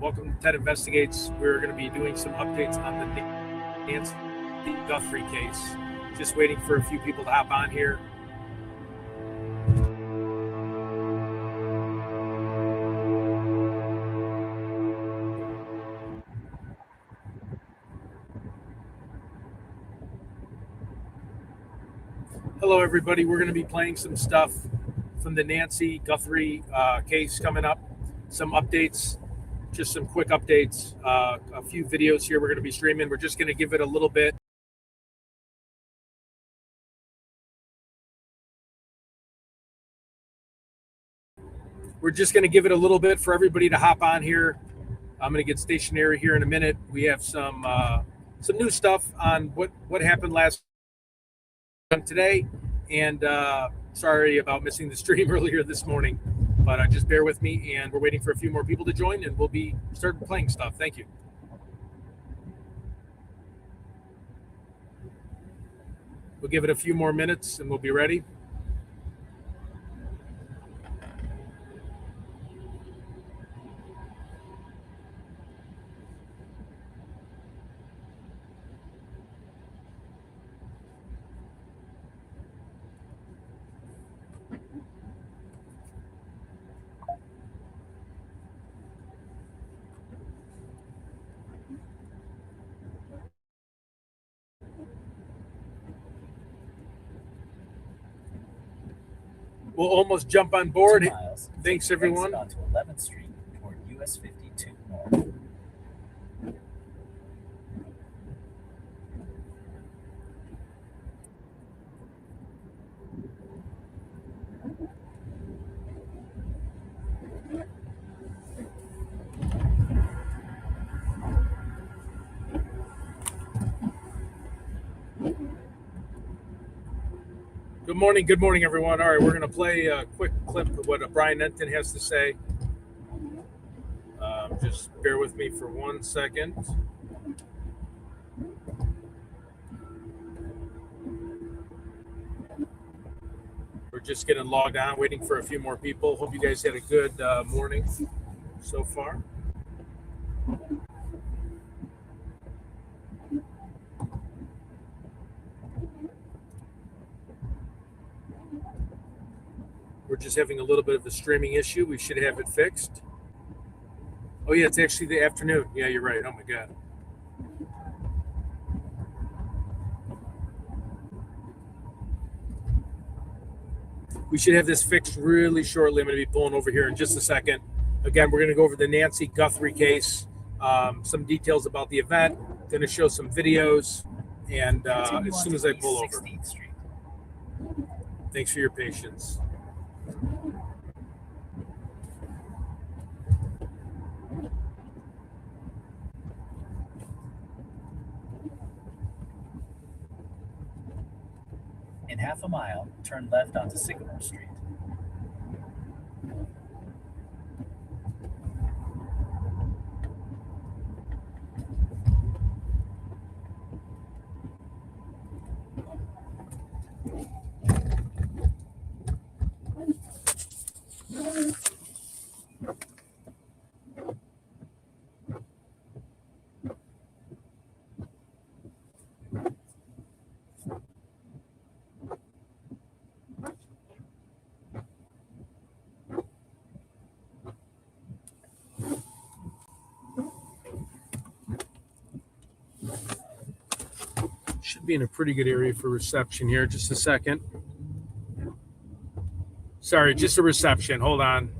Welcome to Ted Investigates. We're going to be doing some updates on the Nancy Guthrie case. Just waiting for a few people to hop on here. Hello, everybody. We're going to be playing some stuff from the Nancy Guthrie case coming up. Some updates, just some quick updates. A few videos here we're going to be streaming. We're just going to give it a little bit. We're just going to give it a little bit for everybody to hop on here. I'm going to get stationary here in a minute. We have some new stuff on what happened last today, and sorry about missing the stream earlier this morning, but just bear with me, and we're waiting for a few more people to join, and we'll be starting playing stuff. Thank you. We'll give it a few more minutes, and we'll be ready. We'll almost jump on board. 2 miles, Thanks, everyone. Onto 11th Street toward US 52 North. Good morning, everyone. All right, we're going to play a quick clip of what Brian Enton has to say. Just bear with me for 1 second. We're just getting logged on, waiting for a few more people. Hope you guys had a good morning so far. We're just having a little bit of a streaming issue. We should have it fixed. Oh, yeah, it's actually the afternoon. Yeah, you're right. Oh, my God. We should have this fixed really shortly. I'm going to be pulling over here in just a second. Again, we're going to go over the Nancy Guthrie case, some details about the event, going to show some videos, and as soon as I pull over. Thanks for your patience. In half a mile, turn left onto Sycamore Street. Should be in a pretty good area for reception here. Just a second. Sorry, just a reception. Hold on.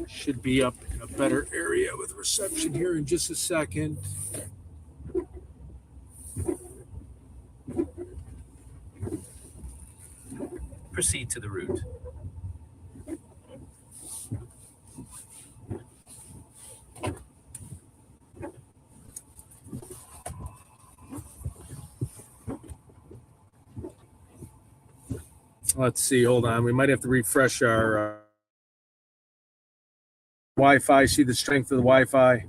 Should be up in a better area with reception here in just a second. Proceed to the route. Let's see. Hold on. We might have to refresh our Wi-Fi. See the strength of the Wi-Fi.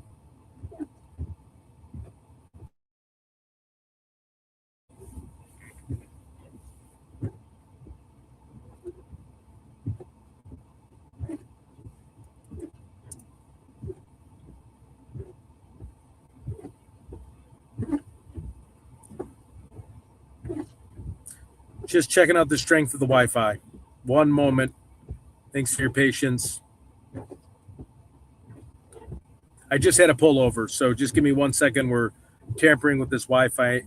Just checking out the strength of the Wi-Fi. One moment. Thanks for your patience. I just had a pullover, so just give me 1 second. We're tampering with this Wi-Fi.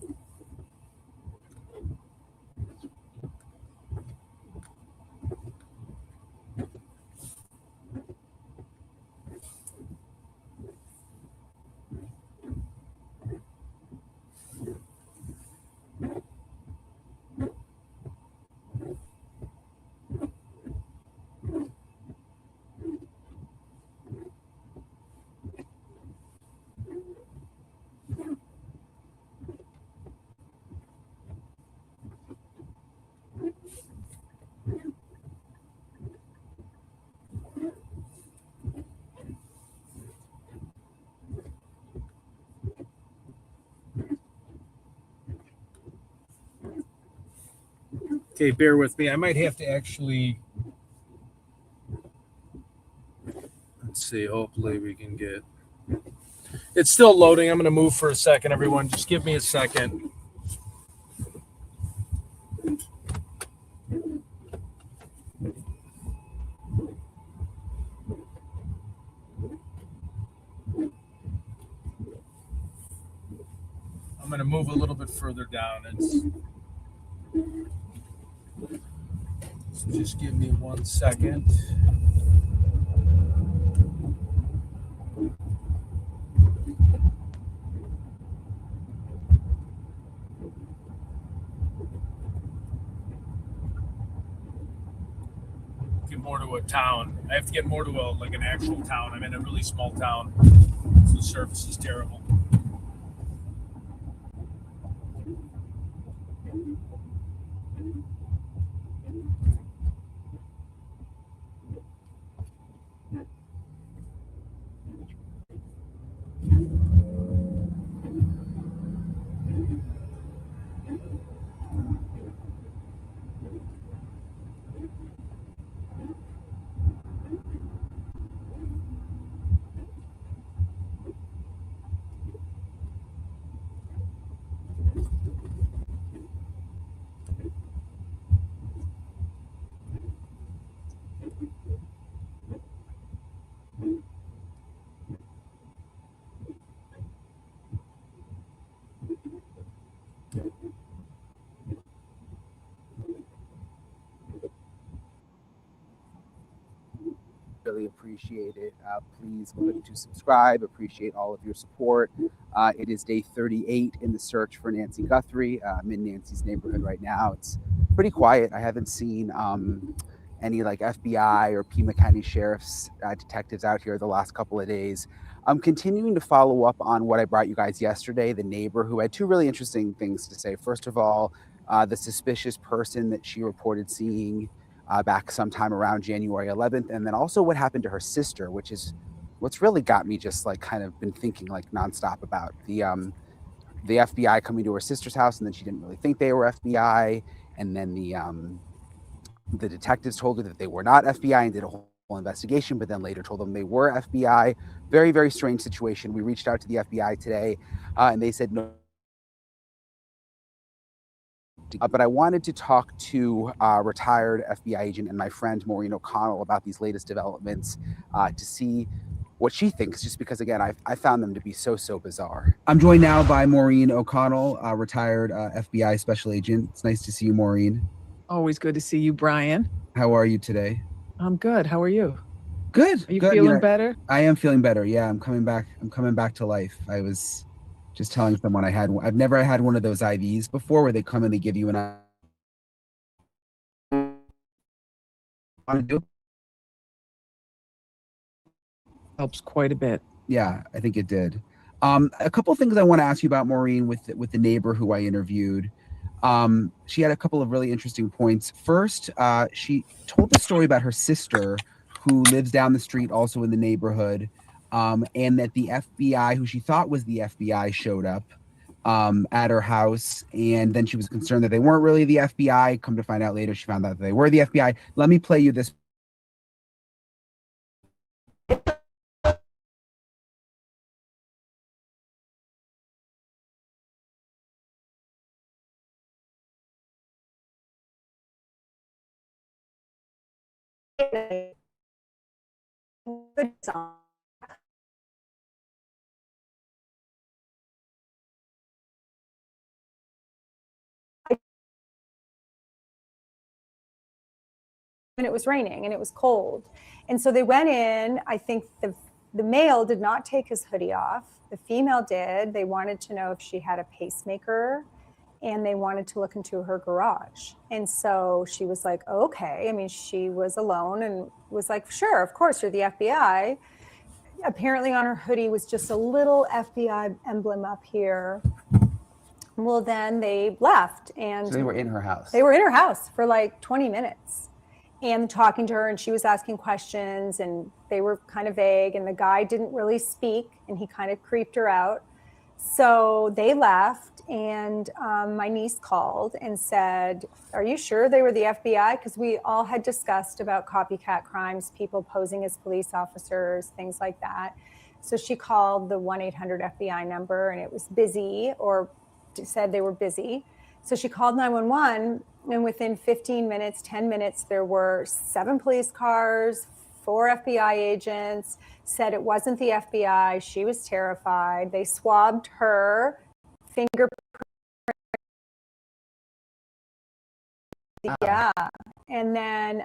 Okay, bear with me. I might have to actually, let's see, hopefully we can get, it's still loading. I'm going to move for a second, everyone. Just give me a second. I'm going to move a little bit further down. So just give me 1 second. Get more to a town. I have to get more to an actual town. I'm in a really small town, so the service is terrible. Really appreciate it. Please click to subscribe. Appreciate all of your support. It is day 38 in the search for Nancy Guthrie. I'm in Nancy's neighborhood right now. It's pretty quiet. I haven't seen any like FBI or Pima County Sheriff's detectives out here the last couple of days. I'm continuing to follow up on what I brought you guys yesterday, the neighbor who had two really interesting things to say. First of all, the suspicious person that she reported seeing back sometime around January 11th. And then also what happened to her sister, which is what's really got me just like kind of been thinking like nonstop about the FBI coming to her sister's house. And then she didn't really think they were FBI. And then the detectives told her that they were not FBI and did a whole investigation, but then later told them they were FBI. Very, very strange situation. We reached out to the FBI today and they said no. But I wanted to talk to retired FBI agent and my friend Maureen O'Connell about these latest developments to see what she thinks, just because, again, I found them to be so bizarre. I'm joined now by Maureen O'Connell, retired FBI special agent. It's nice to see you, Maureen. Always good to see you, Brian. How are you today? I'm good. How are you? Good. Are you good. feeling better? I am feeling better. Yeah, I'm coming back to life. I was just telling someone I've never had one of those IVs before where they come and they give you an IV. Helps quite a bit. Yeah, I think it did. A couple of things I want to ask you about, Maureen, with the neighbor who I interviewed. She had a couple of really interesting points. First, she told the story about her sister who lives down the street, also in the neighborhood, and that the FBI, who she thought was the FBI, showed up at her house, and then she was concerned that they weren't really the FBI. Come to find out later, she found out that they were the FBI. Let me play you this. And it was raining and it was cold. And so they went in. I think the male did not take his hoodie off. The female did. They wanted to know if she had a pacemaker, and they wanted to look into her garage. And so she was like, okay. I mean, she was alone and was like, sure, of course, you're the FBI. Apparently on her hoodie was just a little FBI emblem up here. Well, then they left. And So they were in her house. They were in her house for like 20 minutes and talking to her, and she was asking questions, and they were kind of vague, and the guy didn't really speak, and he kind of creeped her out. So they left, and my niece called and said, are you sure they were the FBI? Because we all had discussed about copycat crimes, people posing as police officers, things like that. So she called the 1-800-FBI number, and it was busy, or said they were busy. So she called 911, and within 15 minutes, 10 minutes, there were 7 police cars, 4 FBI agents, said it wasn't the FBI. She was terrified. They swabbed her fingerprint. Yeah. And then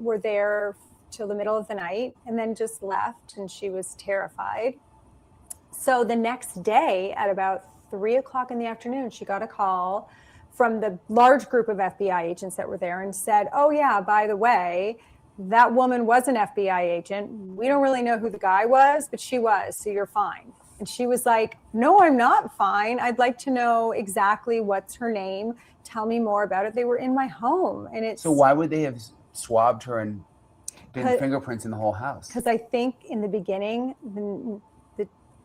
were there till the middle of the night, and then just left, and she was terrified. So the next day at about 3 o'clock in the afternoon, she got a call from the large group of FBI agents that were there and said, oh yeah, by the way, that woman was an FBI agent. We don't really know who the guy was, but she was, so you're fine. And she was like, no, I'm not fine. I'd like to know exactly what's her name. Tell me more about it. They were in my home. And it's So why would they have swabbed her and been fingerprints in the whole house? Because I think in the beginning,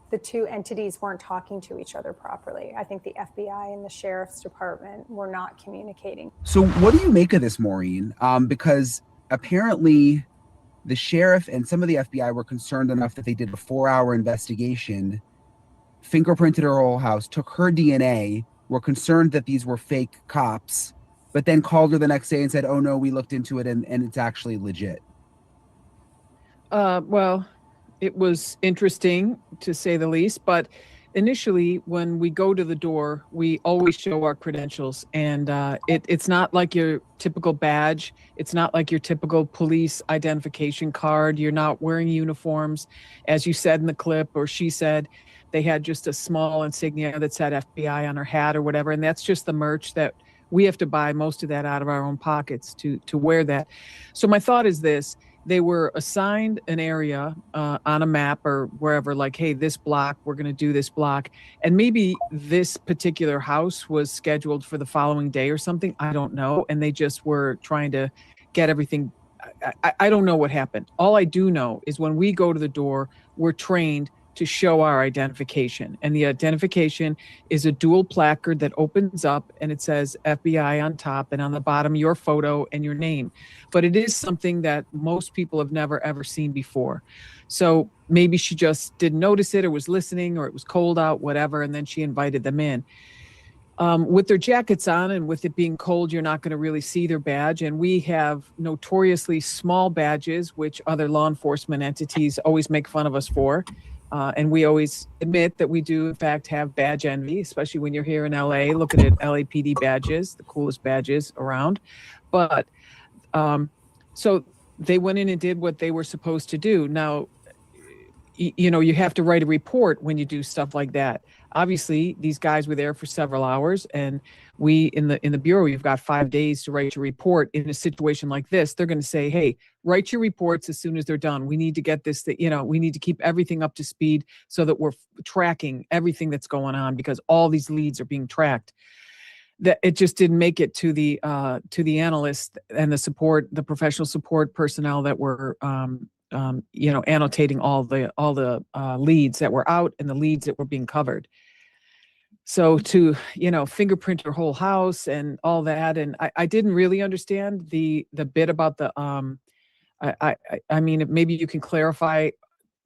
the two entities weren't talking to each other properly. I think the FBI and the sheriff's department were not communicating. So what do you make of this, Maureen? Because apparently the sheriff and some of the FBI were concerned enough that they did a 4-hour investigation, fingerprinted her whole house, took her DNA, were concerned that these were fake cops, but then called her the next day and said, oh no, we looked into it and it's actually legit. Well, it was interesting to say the least, but initially when we go to the door, we always show our credentials, and it's not like your typical badge. It's not like your typical police identification card. You're not wearing uniforms. As you said in the clip, or she said, they had just a small insignia that said FBI on her hat or whatever. And that's just the merch that we have to buy most of that out of our own pockets to wear that. So my thought is this: they were assigned an area on a map or wherever, like, hey, this block, we're going to do this block. And maybe this particular house was scheduled for the following day or something. I don't know. And they just were trying to get everything. I don't know what happened. All I do know is when we go to the door, we're trained to show our identification. And the identification is a dual placard that opens up and it says FBI on top, and on the bottom, your photo and your name. But it is something that most people have never, ever seen before. So maybe she just didn't notice it, or was listening, or it was cold out, whatever. And then she invited them in. With their jackets on and with it being cold, you're not going to really see their badge. And we have notoriously small badges, which other law enforcement entities always make fun of us for. And we always admit that we do, in fact, have badge envy, especially when you're here in LA, looking at LAPD badges, the coolest badges around. But so they went in and did what they were supposed to do. Now, you know, you have to write a report when you do stuff like that. Obviously, these guys were there for several hours, and we in the bureau, you've got 5 days to write your report. In a situation like this, they're going to say, hey, write your reports as soon as they're done. We need to get this, we need to keep everything up to speed so that we're tracking everything that's going on, because all these leads are being tracked. That it just didn't make it to the analysts and the professional support personnel that were annotating all the leads that were out and the leads that were being covered. So to, fingerprint your whole house and all that. And I didn't really understand the bit about the, I mean, maybe you can clarify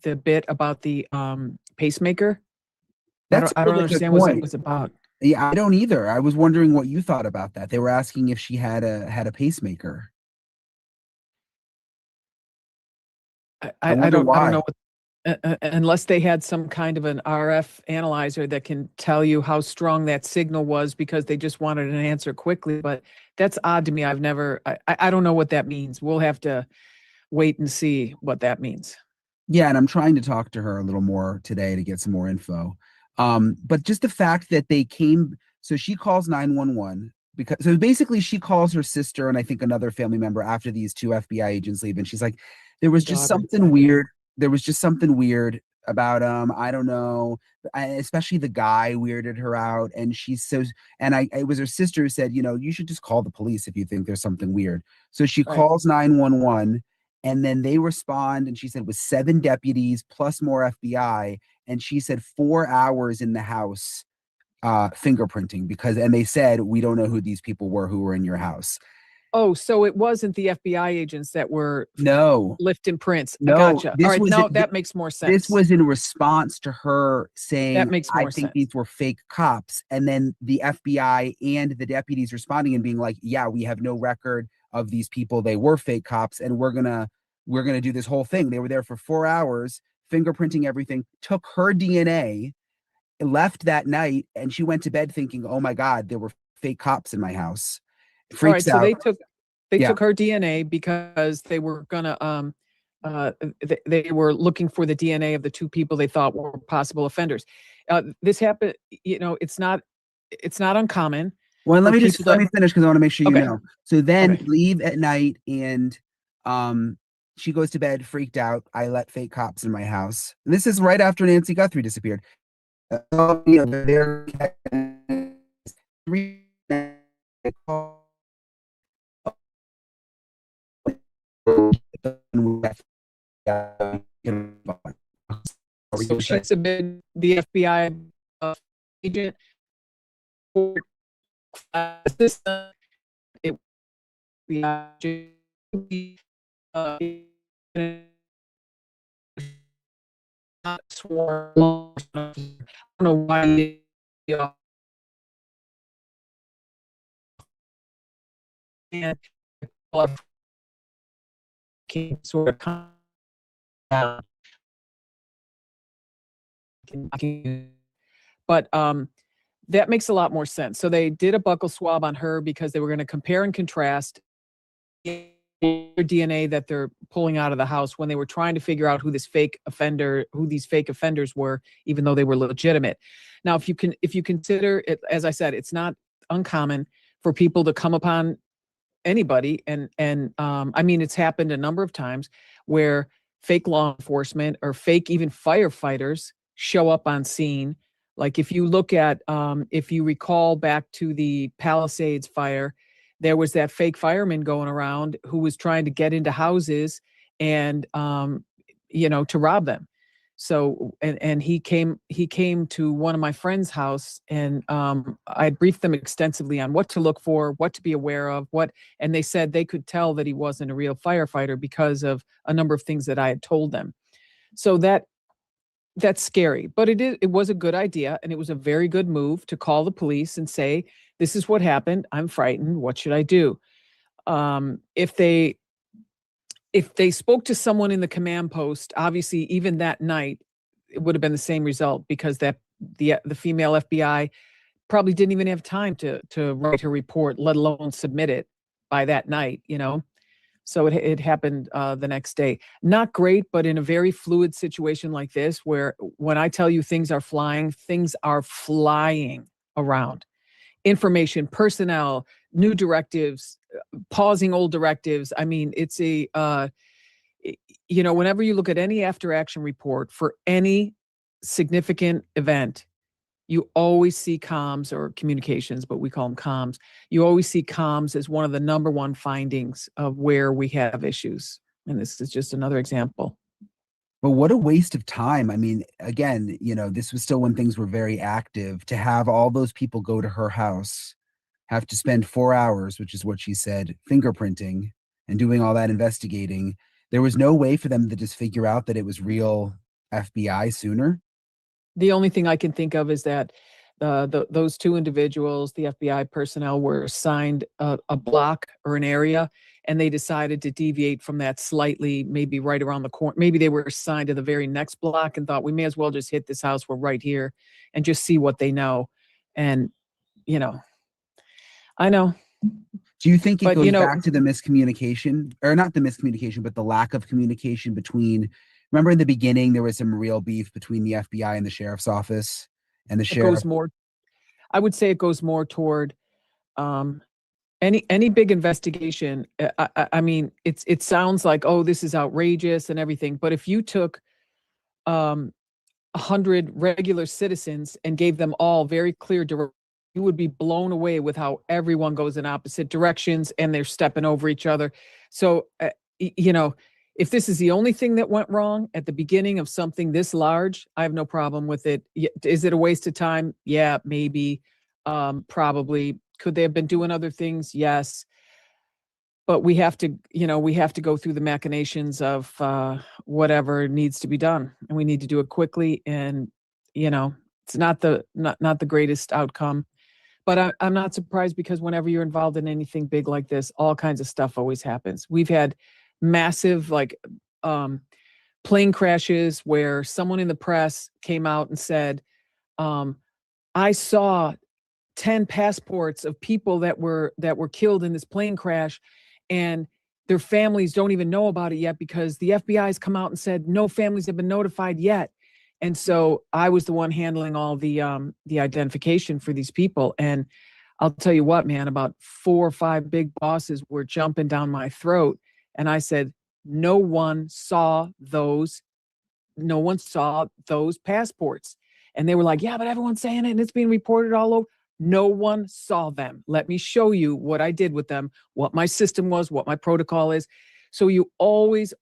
the bit about the pacemaker. I don't understand what it was about. Yeah, I don't either. I was wondering what you thought about that. They were asking if she had a pacemaker. I wonder don't why. know what, unless they had some kind of an RF analyzer that can tell you how strong that signal was because they just wanted an answer quickly. But that's odd to me. I don't know what that means. We'll have to wait and see what that means. Yeah, and I'm trying to talk to her a little more today to get some more info. But just the fact that they came, so she calls 911 because, so basically she calls her sister and I think another family member after these two FBI agents leave, and she's like, there was just Daughter. something weird. There was just something weird about I don't know, especially the guy weirded her out, and she's so, and it was her sister who said, you know, you should just call the police if you think there's something weird. So she Right. calls 911. And then they respond, and she said with 7 deputies plus more FBI, and she said 4 hours in the house fingerprinting and they said, we don't know who these people were who were in your house. Oh, so it wasn't the FBI agents that were No, lifting prints. no, Gotcha. this All right, was now that makes more sense. this was in response to her saying, That makes I more think sense. these were fake cops. And then the FBI and the deputies responding and being like, yeah, we have no record of these people. They were fake cops, and we're gonna do this whole thing. They were there for 4 hours, fingerprinting everything, took her DNA, left that night, and she went to bed thinking, oh my God, there were fake cops in my house. All right, Freaks so out. they Yeah. took her DNA because they were gonna they were looking for the DNA of the two people they thought were possible offenders. This happened, you know, it's not uncommon. Well, let for me people let me finish because I want to make sure you Okay. know. So then Okay. leave at night, and she goes to bed freaked out. I let fake cops in my house. And this is right after Nancy Guthrie disappeared. You know, they're So she submitted the FBI agent for assistant. It swore. I don't know why. And came sort of but that makes a lot more sense. So they did a buccal swab on her because they were going to compare and contrast DNA that they're pulling out of the house when they were trying to figure out who these fake offenders were, even though they were legitimate. Now, if you consider it, as I said, it's not uncommon for people to come upon anybody, and I mean, it's happened a number of times where fake law enforcement or fake even firefighters show up on scene. Like if you look at, if you recall back to the Palisades fire, there was that fake fireman going around who was trying to get into houses and, you know, to rob them. So, and he came to one of my friend's house, and I briefed them extensively on what to look for, what to be aware of, and they said they could tell that he wasn't a real firefighter because of a number of things that I had told them. So that's scary, but it was a good idea, and it was a very good move to call the police and say, this is what happened. I'm frightened. What should I do? If they spoke to someone in the command post, obviously even that night, it would have been the same result, because the female FBI probably didn't even have time to write her report, let alone submit it by that night, you know? So it happened the next day. Not great, but in a very fluid situation like this, where when I tell you things are flying around. Information, personnel, new directives, pausing old directives. I mean, it's you know, whenever you look at any after action report for any significant event, you always see comms, or communications, but we call them comms. You always see comms as one of the number one findings of where we have issues. And this is just another example. But what a waste of time. I mean, again, you know, this was still when things were very active. To have all those people go to her house, have to spend 4 hours, which is what she said, fingerprinting and doing all that investigating. There was no way for them to just figure out that it was real FBI sooner. The only thing I can think of is that those two individuals, the FBI personnel, were assigned a block or an area, and they decided to deviate from that slightly, maybe right around the corner. Maybe they were assigned to the very next block and thought, we may as well just hit this house. We're right here and just see what they know. And, you know, I know. Do you think it But, goes you know, back to the miscommunication, or not the miscommunication, but the lack of communication between, remember in the beginning, there was some real beef between the FBI and the sheriff's office, and the it sheriff, goes more, I would say it goes more toward any big investigation. I mean, it sounds like, oh, this is outrageous and everything. But if you took 100 regular citizens and gave them all very clear directions, you would be blown away with how everyone goes in opposite directions and they're stepping over each other. So, you know, if this is the only thing that went wrong at the beginning of something this large, I have no problem with it. Is it a waste of time? Yeah, maybe. Probably. Could they have been doing other things? Yes. But we have to, you know, we have to go through the machinations of whatever needs to be done, and we need to do it quickly. And, you know, it's not the greatest outcome. But I'm not surprised, because whenever you're involved in anything big like this, all kinds of stuff always happens. We've had massive, like, plane crashes where someone in the press came out and said, I saw 10 passports of people that were killed in this plane crash, and their families don't even know about it yet because the FBI has come out and said no families have been notified yet. And so I was the one handling all the identification for these people. And I'll tell you what, man, about 4 or 5 big bosses were jumping down my throat. And I said, no one saw those passports. And they were like, yeah, but everyone's saying it and it's being reported all over. No one saw them. Let me show you what I did with them, what my system was, what my protocol is. So you always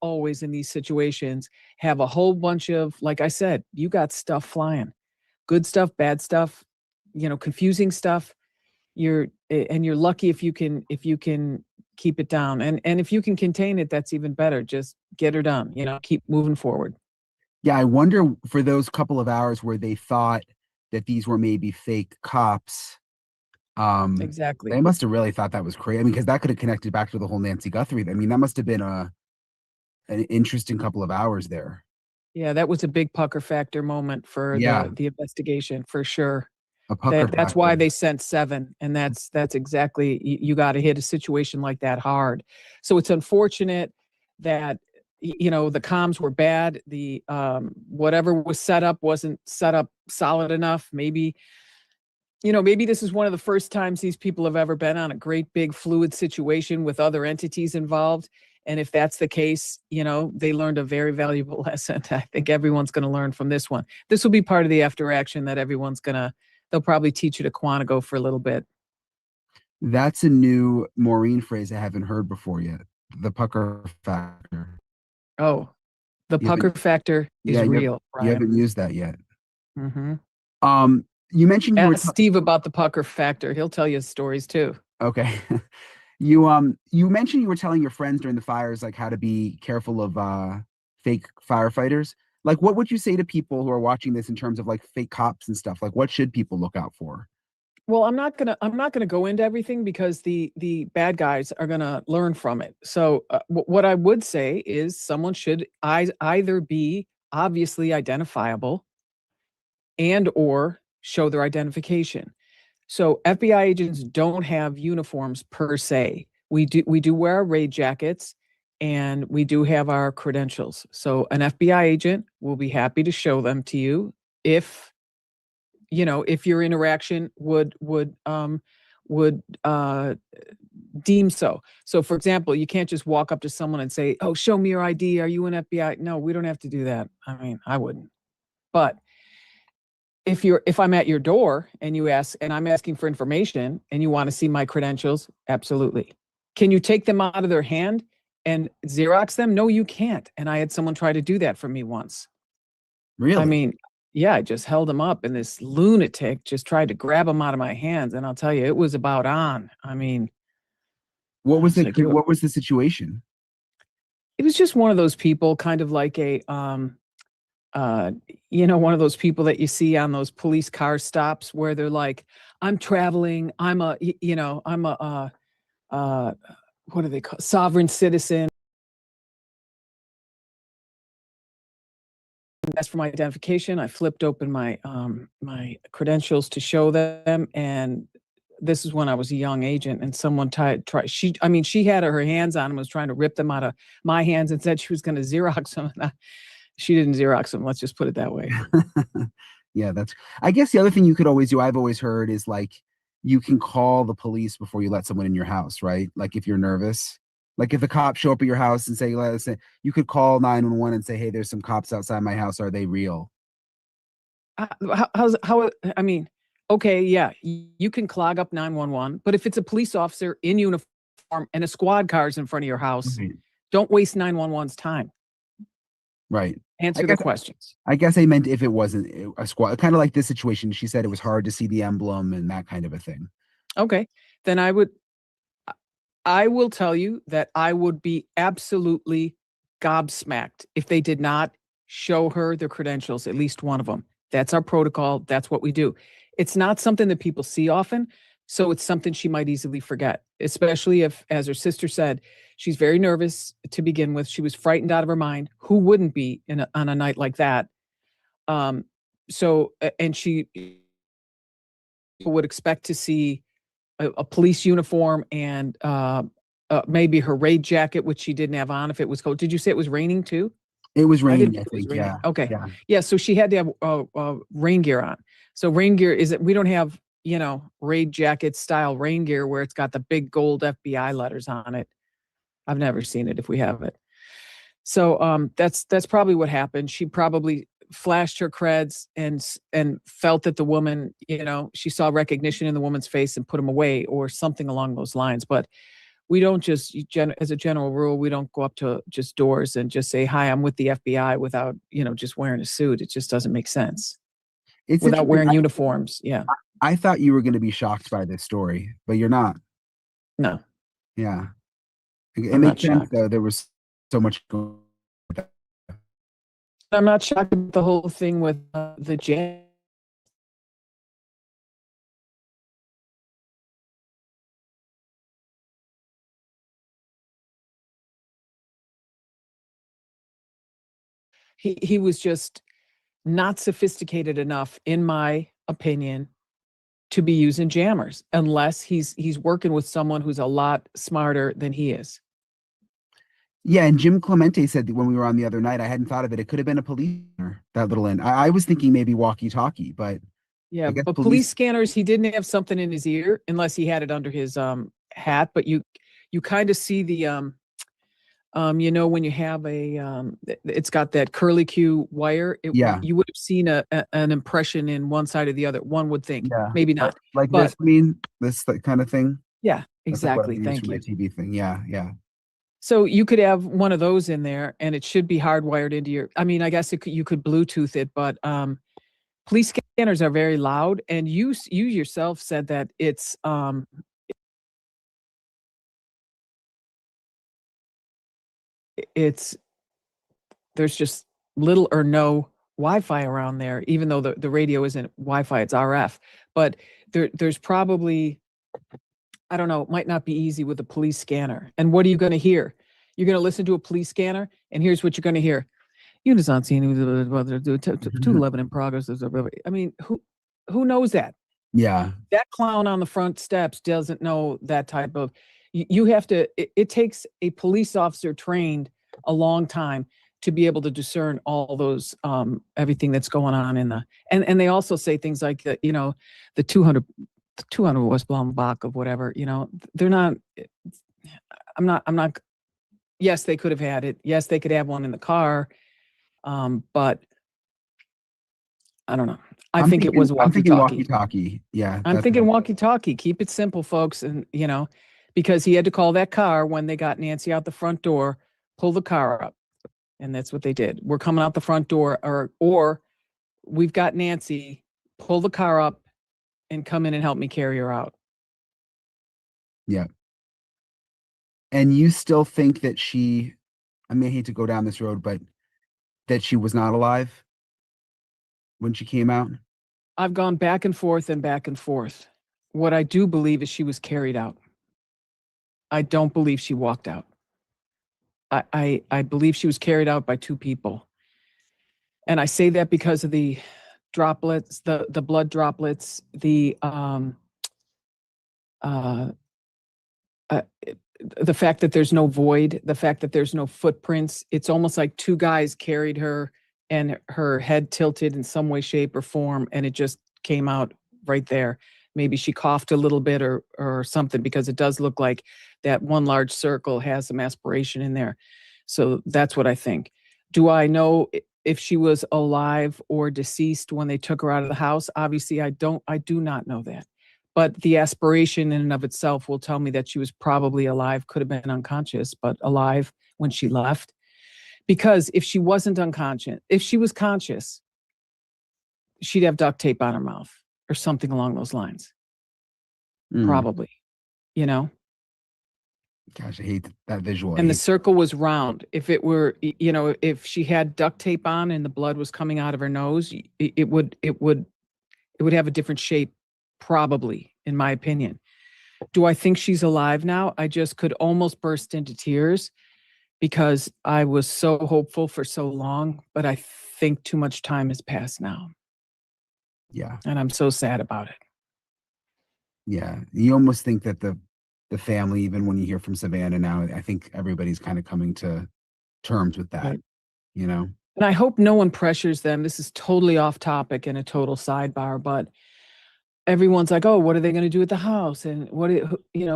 in these situations have a whole bunch of, like I said, you got stuff flying, good stuff, bad stuff, you know, confusing stuff. You're lucky if you can keep it down. And if you can contain it, that's even better. Just get her done, you know, keep moving forward. yeah, I wonder for those couple of hours where they thought that these were maybe fake cops. Exactly. They must have really thought that was crazy. I mean, because that could have connected back to the whole Nancy Guthrie. I mean, that must have been an interesting couple of hours there. Yeah, that was a big pucker factor moment for the investigation, for sure. A pucker That's why factor. they sent 7, and that's exactly, you got to hit a situation like that hard. So it's unfortunate that, you know, the comms were bad. The whatever was set up wasn't set up solid enough. Maybe, you know, maybe this is one of the first times these people have ever been on a great big fluid situation with other entities involved. And if that's the case, you know, they learned a very valuable lesson. I think everyone's going to learn from this one. This will be part of the after action that they'll probably teach you to Quantico for a little bit. That's a new Maureen phrase I haven't heard before yet. The pucker factor. Oh, the pucker factor is real. You haven't used that yet. Mm-hmm. You mentioned you Ask Steve about the pucker factor. He'll tell you stories too. Okay. You mentioned you were telling your friends during the fires like how to be careful of fake firefighters. Like, what would you say to people who are watching this in terms of like fake cops and stuff? Like, what should people look out for? Well, I'm not gonna go into everything because the bad guys are gonna learn from it. So what I would say is someone should either be obviously identifiable and or show their identification. So FBI agents don't have uniforms per se. We do wear our raid jackets and we do have our credentials. So an FBI agent will be happy to show them to you if, you know, if your interaction would deem so. So for example, you can't just walk up to someone and say, "Oh, show me your ID. Are you an FBI?" No, we don't have to do that. I mean, I wouldn't. But if I'm at your door and you ask, and I'm asking for information and you want to see my credentials, absolutely. Can you take them out of their hand and Xerox them? No, you can't. And I had someone try to do that for me once. Really? I mean, yeah, I just held them up and this lunatic just tried to grab them out of my hands. And I'll tell you, it was about on. I mean, what was like, what was the situation? It was just one of those people, kind of like a one of those people that you see on those police car stops where they're like, I'm traveling, I'm a, I'm a, what do they call sovereign citizen. As for my identification, I flipped open my my credentials to show them, and this is when I was a young agent, and someone she had her hands on them, was trying to rip them out of my hands, and said she was going to Xerox them. She didn't Xerox them. Let's just put it that way. Yeah, I guess the other thing you could always do, I've always heard, is like you can call the police before you let someone in your house, right? Like if you're nervous, like if the cops show up at your house and say, you could call 911 and say, hey, there's some cops outside my house. Are they real? I mean, okay, yeah, you can clog up 911, but if it's a police officer in uniform and a squad car is in front of your house, don't waste 911's time. Right. Answer the questions. I guess I meant if it wasn't a squad, kind of like this situation. She said it was hard to see the emblem and that kind of a thing. Okay, then I will tell you that I would be absolutely gobsmacked if they did not show her the credentials, at least one of them. That's our protocol. That's what we do. It's not something that people see often, so it's something she might easily forget, especially if, as her sister said, she's very nervous to begin with. She was frightened out of her mind. Who wouldn't be on a night like that? And she would expect to see a police uniform and maybe her raid jacket, which she didn't have on if it was cold. Did you say it was raining too? It was raining, I it was think. raining. Yeah. Okay. Yeah. Yeah. So she had to have rain gear on. So rain gear we don't have, raid jacket style rain gear where it's got the big gold FBI letters on it. I've never seen it if we have it. So that's probably what happened. She probably flashed her creds and felt that the woman, she saw recognition in the woman's face and put them away or something along those lines. But we don't just, as a general rule, we don't go up to just doors and just say, hi, I'm with the FBI without, just wearing a suit. It just doesn't make sense. It's without wearing uniforms. Yeah. I thought you were going to be shocked by this story, but you're not. No. Yeah. It I'm makes not sense, shocked. though. There was so much going on. I'm not shocked at the whole thing with the jam. He was just not sophisticated enough, in my opinion, to be using jammers unless he's working with someone who's a lot smarter than he is. Yeah, and Jim Clemente said that when we were on the other night, I hadn't thought of it. It could have been a police scanner, that little end. I was thinking maybe walkie-talkie, but yeah, I guess but police scanners, he didn't have something in his ear unless he had it under his hat. But you kind of see the when you have it's got that curly Q wire. Yeah. You would have seen an impression in one side or the other. One would think, Yeah. maybe not. Like but, this kind of thing. Yeah, That's like what I exactly. use Thank for my you. TV thing. Yeah, yeah. So you could have one of those in there, and it should be hardwired into your. I mean, I guess you could Bluetooth it, but police scanners are very loud, and you yourself said that it's there's just little or no Wi-Fi around there, even though the radio isn't Wi-Fi, it's RF. But there's probably, I don't know, it might not be easy with a police scanner. And what are you going to hear? You're going to listen to a police scanner, and here's what you're going to hear. Units on scene, 211 in progress. I mean, who knows that? Yeah. That clown on the front steps doesn't know that type of, you have to, it takes a police officer trained a long time to be able to discern all those, everything that's going on in the, and they also say things like that, the 200 West Bach of whatever, they're not, I'm not, yes, they could have had it. Yes, they could have one in the car. But I don't know. I'm thinking walkie-talkie. Yeah. I'm thinking walkie-talkie. Keep it simple, folks. And, because he had to call that car when they got Nancy out the front door, pull the car up. And that's what they did. We're coming out the front door, or we've got Nancy, pull the car up and come in and help me carry her out. Yeah. And you still think that I hate to go down this road, but that she was not alive? when she came out? I've gone back and forth and back and forth. What I do believe is she was carried out. I don't believe she walked out. I believe she was carried out by two people. And I say that because of the droplets, the blood droplets, the fact that there's no void, the fact that there's no footprints. It's almost like two guys carried her and her head tilted in some way, shape, or form, and it just came out right there. Maybe she coughed a little bit or something, because it does look like that one large circle has some aspiration in there. So that's what I think. Do I know if she was alive or deceased when they took her out of the house? Obviously, I do not know that. But the aspiration in and of itself will tell me that she was probably alive, could have been unconscious, but alive when she left. Because if she wasn't unconscious, if she was conscious, she'd have duct tape on her mouth or something along those lines. Probably, you know? Gosh, I hate that visual. And the circle was round. If it were, you know, if she had duct tape on and the blood was coming out of her nose, it would have a different shape, probably, in my opinion. Do I think she's alive now? I just could almost burst into tears because I was so hopeful for so long, but I think too much time has passed now. Yeah. And I'm so sad about it. Yeah. You almost think that the family, even when you hear from Savannah now, I think everybody's kind of coming to terms with that, Right. You know? And I hope no one pressures them. This is totally off topic and a total sidebar, but everyone's like, oh, what are they going to do with the house? And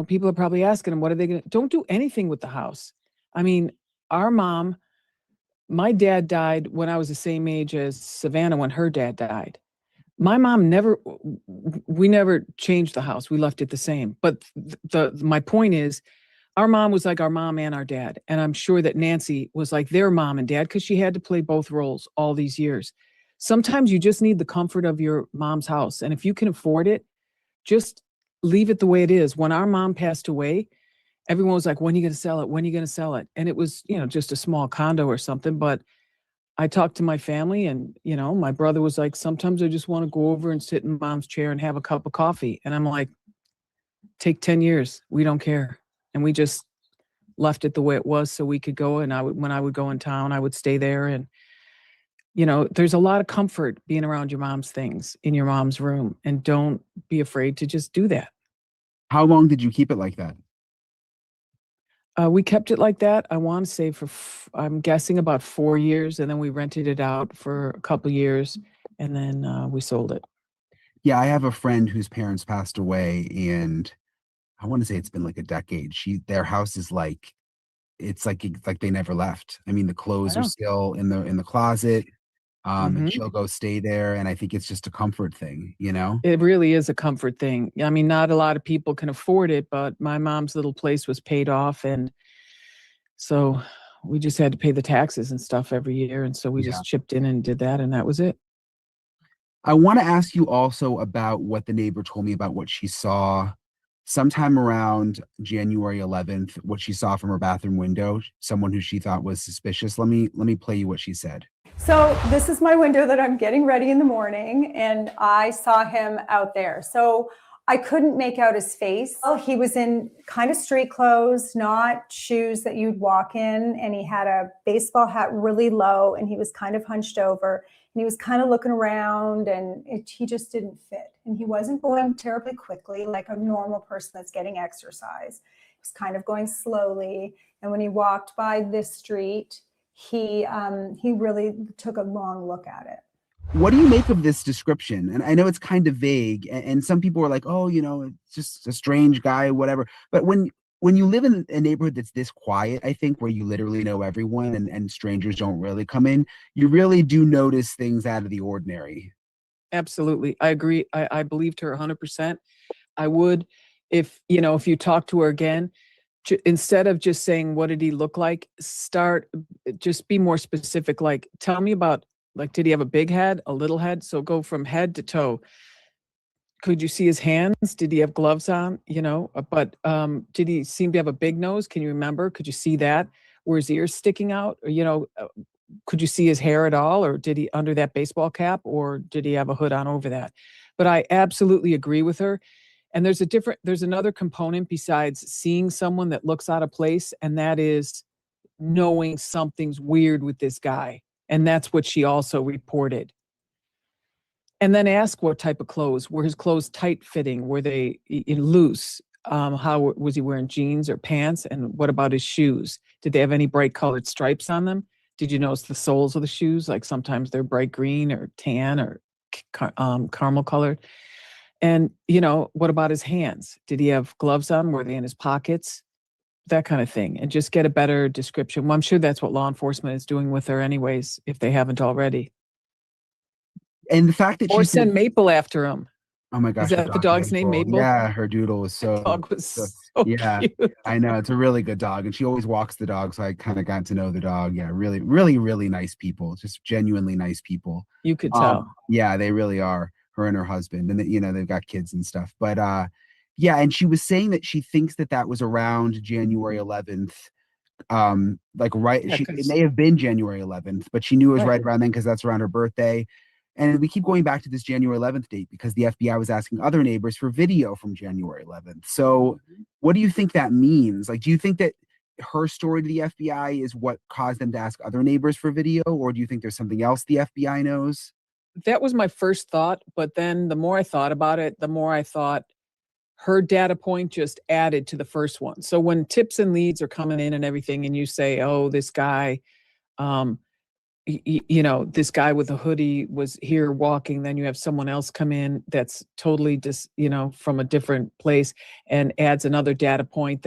people are probably asking them, what are they going to, don't do anything with the house. I mean, my dad died when I was the same age as Savannah when her dad died. My mom we never changed the house. We left it the same. But my point is, our mom was like our mom and our dad. And I'm sure that Nancy was like their mom and dad because she had to play both roles all these years. Sometimes you just need the comfort of your mom's house. And if you can afford it, just leave it the way it is. When our mom passed away, everyone was like, when are you going to sell it? When are you going to sell it? And it was, just a small condo or something. But I talked to my family and, my brother was like, sometimes I just want to go over and sit in mom's chair and have a cup of coffee. And I'm like, take 10 years. We don't care. And we just left it the way it was so we could go. And when I would go in town, I would stay there. And, there's a lot of comfort being around your mom's things in your mom's room. And don't be afraid to just do that. How long did you keep it like that? We kept it like that, I want to say I'm guessing about 4 years. And then we rented it out for a couple of years. And then we sold it. Yeah, I have a friend whose parents passed away, and I want to say it's been like a decade. Their house is like, it's like they never left. I mean, the clothes are still in the closet. And she'll go stay there. And I think it's just a comfort thing, It really is a comfort thing. I mean, not a lot of people can afford it, but my mom's little place was paid off. And so we just had to pay the taxes and stuff every year. And so we just chipped in and did that. And that was it. I want to ask you also about what the neighbor told me about what she saw sometime around January 11th, what she saw from her bathroom window, someone who she thought was suspicious. Let me play you what she said. So this is my window that I'm getting ready in the morning, and I saw him out there. So I couldn't make out his face. Well, he was in kind of street clothes, not shoes that you'd walk in, and he had a baseball hat really low, and he was kind of hunched over, and he was kind of looking around, and he just didn't fit. And he wasn't going terribly quickly like a normal person that's getting exercise. He was kind of going slowly, and when he walked by this street, he really took a long look at it. What do you make of this description? And I know it's kind of vague, and some people are like, oh, it's just a strange guy, whatever. But when you live in a neighborhood that's this quiet, I think, where you literally know everyone and strangers don't really come in, you really do notice things out of the ordinary. Absolutely. I agree. I believed her 100%. I would, if you talk to her again, instead of just saying, what did he look like? Just be more specific. Like, tell me about, like, did he have a big head, a little head? So go from head to toe. Could you see his hands? Did he have gloves on? But did he seem to have a big nose? Can you remember? Could you see that? Were his ears sticking out? Or, could you see his hair at all, or did he under that baseball cap, or did he have a hood on over that? But I absolutely agree with her. And there's another component besides seeing someone that looks out of place, and that is knowing something's weird with this guy. And that's what she also reported. And then ask what type of clothes. Were his clothes tight fitting? Were they loose? How was he wearing jeans or pants? And what about his shoes? Did they have any bright colored stripes on them? Did you notice the soles of the shoes? Like sometimes they're bright green or tan or caramel colored. And, what about his hands? Did he have gloves on? Were they in his pockets? That kind of thing. And just get a better description. Well, I'm sure that's what law enforcement is doing with her anyways, if they haven't already. And the fact that Or she send said, Maple after him. oh my gosh, Is that the dog's name, Maple? Yeah, her doodle was so. The dog was so yeah, cute. I know, it's a really good dog, and she always walks the dog, so I kind of got to know the dog. Yeah, really, really, really nice people, just genuinely nice people. You could tell. Yeah, they really are. Her and her husband, and they've got kids and stuff. But yeah, and she was saying that she thinks that was around January 11th. Like right, Yeah, it may have been January 11th, but she knew it was right Right. around then because that's around her birthday. And we keep going back to this January 11th date because the FBI was asking other neighbors for video from January 11th. So what do you think that means? Like, do you think that her story to the FBI is what caused them to ask other neighbors for video? Or do you think there's something else the FBI knows? That was my first thought. But then the more I thought about it, the more I thought her data point just added to the first one. So when tips and leads are coming in and everything, and you say, oh, this guy, this guy with a hoodie was here walking, then you have someone else come in that's totally from a different place and adds another data point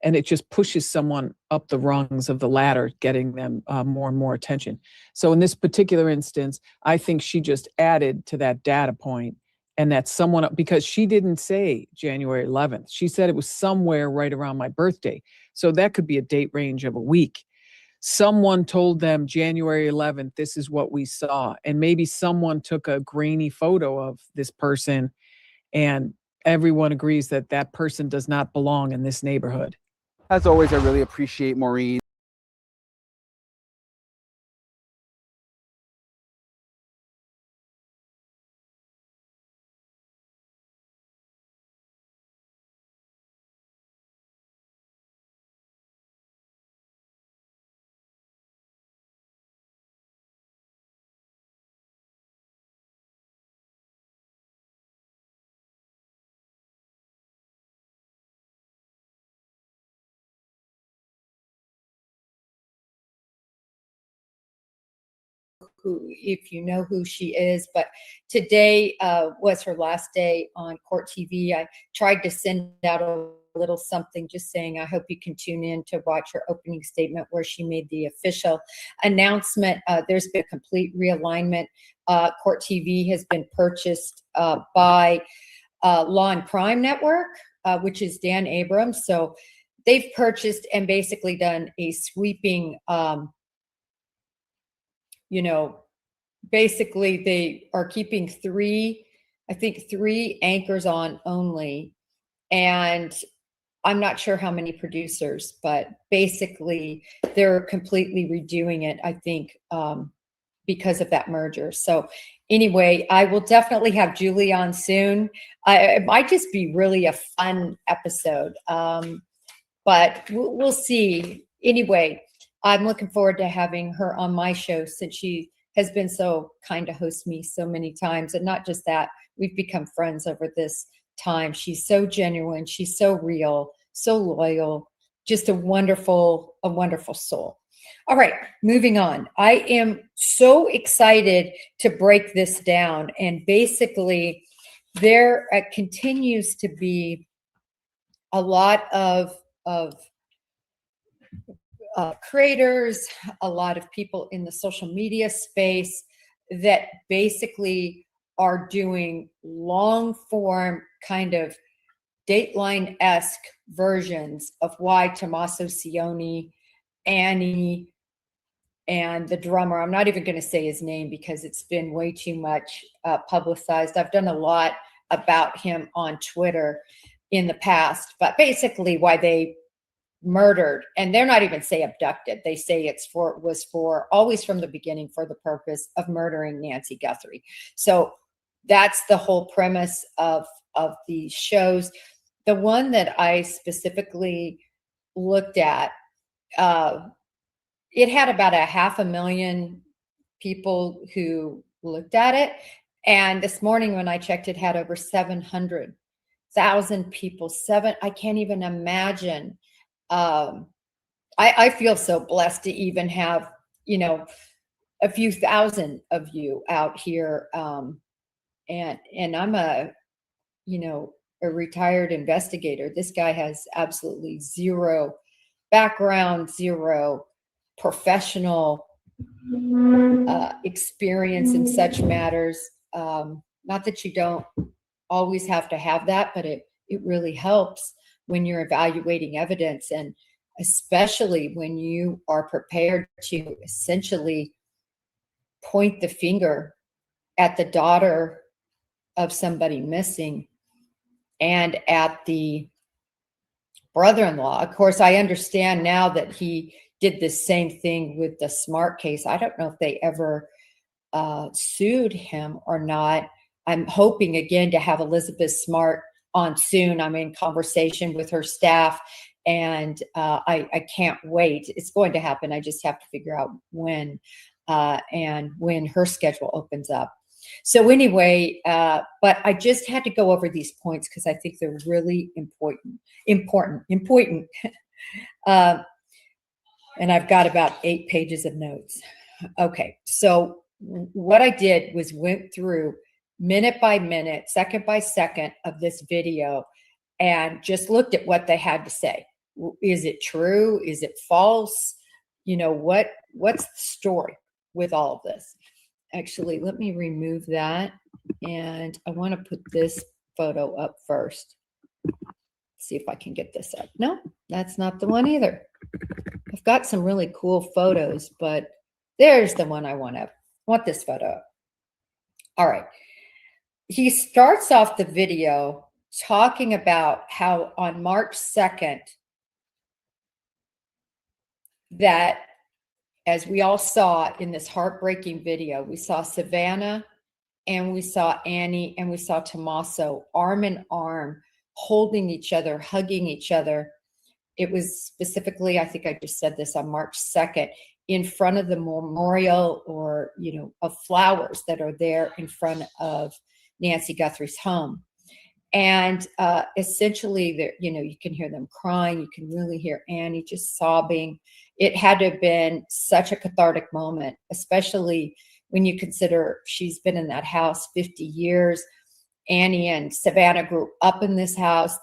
and it just pushes someone up the rungs of the ladder, getting them more and more attention. So in this particular instance, I think she just added to that data point, and that someone, because she didn't say January 11th, she said it was somewhere right around my birthday. So that could be a date range of a week. Someone told them January 11th, this is what we saw. And maybe someone took a grainy photo of this person, and everyone agrees that that person does not belong in this neighborhood. As always, I really appreciate Maureen. If you know who she is, but today was her last day on Court TV. I tried to send out a little something just saying, I hope you can tune in to watch her opening statement where she made the official announcement. There's been a complete realignment. Court TV has been purchased by Law and Crime Network, which is Dan Abrams. So they've purchased and basically done a sweeping basically they are keeping three anchors on only. And I'm not sure how many producers, but basically they're completely redoing it, I think, because of that merger. So anyway, I will definitely have Julie on soon. It might just be really a fun episode, but we'll see. Anyway, I'm looking forward to having her on my show since she has been so kind to host me so many times. And not just that, we've become friends over this time. She's so genuine. She's so real, so loyal, just a wonderful soul. All right, moving on. I am so excited to break this down. And basically, there continues to be a lot of creators, a lot of people in the social media space that basically are doing long form kind of Dateline-esque versions of why Tommaso Cioni, Annie, and the drummer, I'm not even going to say his name because it's been way too much publicized. I've done a lot about him on Twitter in the past, but basically why they murdered, and they're not even say abducted. They say was for always from the beginning for the purpose of murdering Nancy Guthrie. So that's the whole premise of these shows. The one that I specifically looked at, it had about 500,000 people who looked at it. And this morning when I checked, it had over 700,000 people. I can't even imagine. I feel so blessed to even have, you know, a few thousand of you out here. And I'm a retired investigator. This guy has absolutely zero background, zero professional experience in such matters. Not that you don't always have to have that, but it really helps when you're evaluating evidence, and especially when you are prepared to essentially point the finger at the daughter of somebody missing and at the brother-in-law. Of course, I understand now that he did the same thing with the Smart case. I don't know if they ever sued him or not. I'm hoping again to have Elizabeth Smart on soon. I'm in conversation with her staff, and I can't wait. It's going to happen. I just have to figure out when and when her schedule opens up. So anyway, but I just had to go over these points because I think they're really important. And I've got about 8 pages of notes. Okay, so what I did was went through minute by minute, second by second of this video and just looked at what they had to say. Is it true? Is it false? You know, what's the story with all of this? Actually, let me remove that. And I want to put this photo up first. See if I can get this up. No, that's not the one either. I've got some really cool photos, but there's the one I want up. I want this photo up. All right. He starts off the video talking about how on March 2nd, that as we all saw in this heartbreaking video, we saw Savannah and we saw Annie and we saw Tommaso arm in arm, holding each other, hugging each other. It was specifically, I think I just said this, on March 2nd, in front of the memorial or, of flowers that are there in front of Nancy Guthrie's home. And essentially, you can hear them crying. You can really hear Annie just sobbing. It had to have been such a cathartic moment, especially when you consider she's been in that house 50 years. Annie and Savannah grew up in this house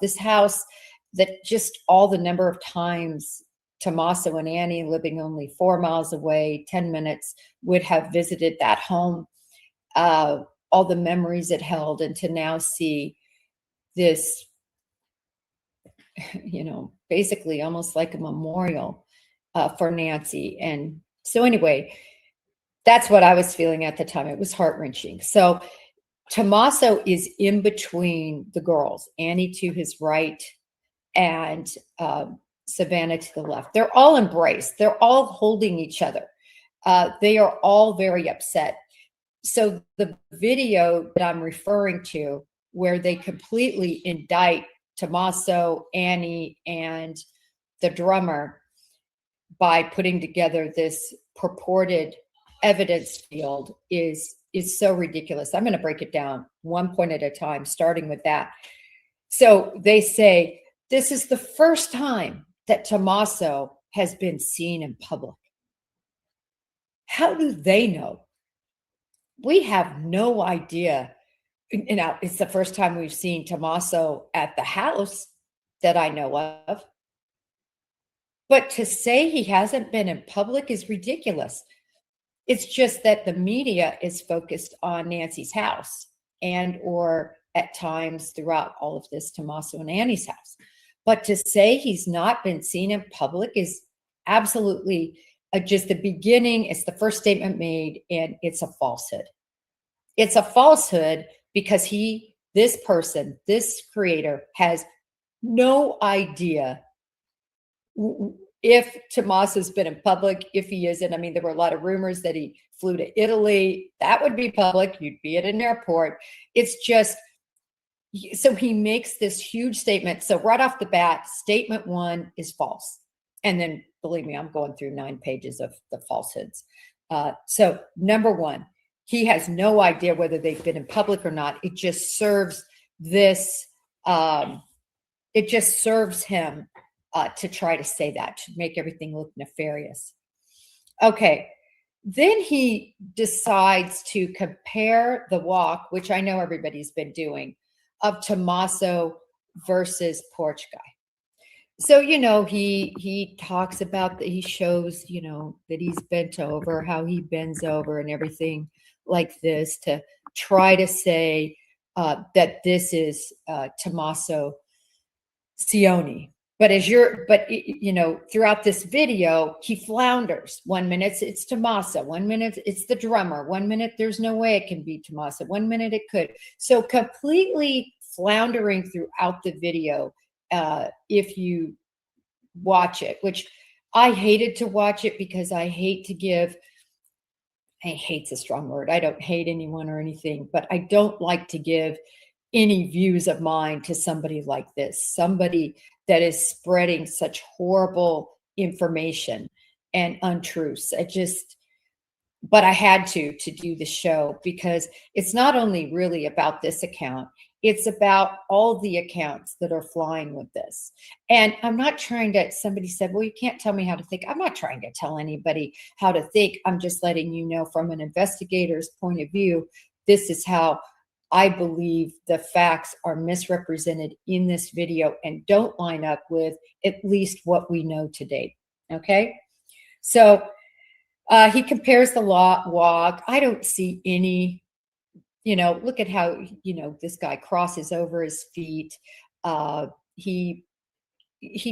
that just all the number of times Tommaso and Annie, living only 4 miles away, 10 minutes, would have visited that home, all the memories it held, and to now see this, basically almost like a memorial for Nancy. And so anyway, that's what I was feeling at the time. It was heart-wrenching. So Tommaso is in between the girls, Annie to his right and Savannah to the left. They're all embraced. They're all holding each other. They are all very upset. So the video that I'm referring to, where they completely indict Tommaso, Annie, and the drummer by putting together this purported evidence field, is so ridiculous. I'm going to break it down one point at a time, starting with that. So they say, this is the first time that Tommaso has been seen in public. How do they know? We have no idea. It's the first time we've seen Tommaso at the house that I know of. But to say he hasn't been in public is ridiculous. It's just that the media is focused on Nancy's house and or at times throughout all of this, Tommaso and Annie's house. But to say he's not been seen in public is absolutely just the beginning. It's the first statement made, and it's a falsehood. It's a falsehood because this person, this creator, has no idea if Tommaso's been in public, if he isn't. I mean, there were a lot of rumors that he flew to Italy. That would be public. You'd be at an airport. It's just, so he makes this huge statement. So right off the bat, statement one is false. And then, believe me, I'm going through 9 pages of the falsehoods. So number one, he has no idea whether they've been in public or not. It just serves this, it just serves him to try to say that, to make everything look nefarious. Okay, then he decides to compare the walk, which I know everybody's been doing, of Tommaso versus Porch Guy. So, you know, he talks about that, he shows, you know, that he's bent over, how he bends over and everything like this, to try to say that this is Tommaso Cioni. But you know, throughout this video, he flounders. 1 minute it's Tommaso, 1 minute it's the drummer, 1 minute there's no way it can be Tommaso, 1 minute it could. So completely floundering throughout the video. If you watch it, which I hated to watch it because I hate to give, hate's a strong word. I don't hate anyone or anything, but I don't like to give any views of mine to somebody like this, somebody that is spreading such horrible information and untruths. But I had to do the show, because it's not only really about this account, it's about all the accounts that are flying with this. And I'm not trying to, somebody said, well, you can't tell me how to think. I'm not trying to tell anybody how to think. I'm just letting you know from an investigator's point of view, this is how I believe the facts are misrepresented in this video and don't line up with at least what we know to date. Okay. So he compares the walk. I don't see any, you know, look at how, you know, this guy crosses over his feet. He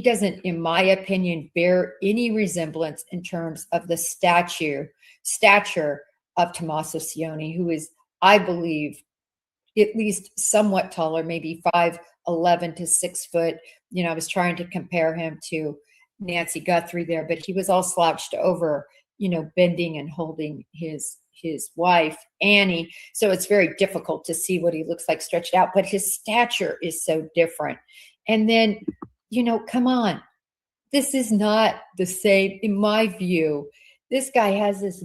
doesn't, in my opinion, bear any resemblance in terms of the stature of Tommaso Cioni, who is, I believe, at least somewhat taller, maybe 5'11" to 6 foot. You know, I was trying to compare him to Nancy Guthrie there, but he was all slouched over, you know, bending and holding his wife, Annie. So it's very difficult to see what he looks like stretched out, but his stature is so different. And then, you know, come on, this is not the same, in my view. This guy has this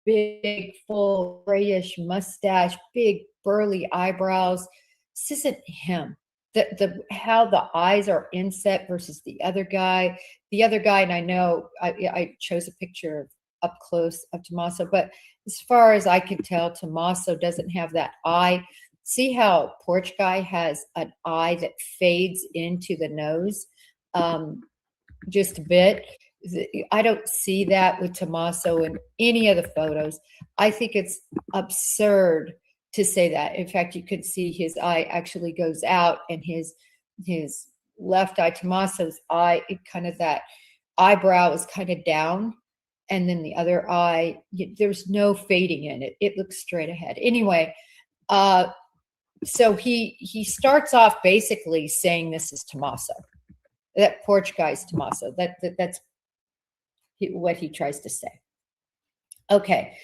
big, full, grayish mustache, big, burly eyebrows. This isn't him. How the eyes are inset versus the other guy. The other guy, and I know I chose a picture up close of Tommaso, but as far as I can tell, Tommaso doesn't have that eye. See how Porch Guy has an eye that fades into the nose just a bit? I don't see that with Tommaso in any of the photos. I think it's absurd to say that. In fact, you could see his eye actually goes out, and his left eye, Tommaso's eye, it kind of, that eyebrow is kind of down, and then the other eye, there's no fading in it. It looks straight ahead. Anyway, so he starts off basically saying this is Tommaso, that Porch Guy's Tommaso. That's what he tries to say. Okay.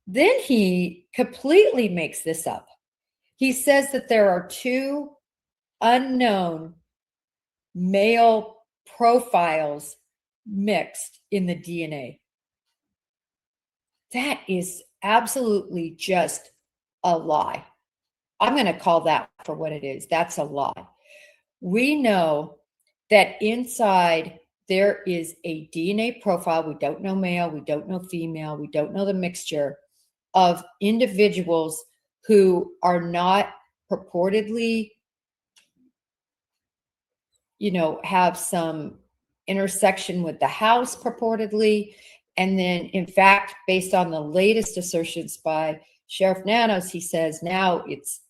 Then he completely makes this up. He says that there are 2 unknown male profiles mixed in the DNA. That is absolutely just a lie. I'm going to call that for what it is. That's a lie. We know that inside there is a DNA profile. We don't know male, we don't know female, we don't know the mixture of individuals who are not purportedly, you know, have some intersection with the house purportedly. And then, in fact, based on the latest assertions by Sheriff Nanos, he says now it's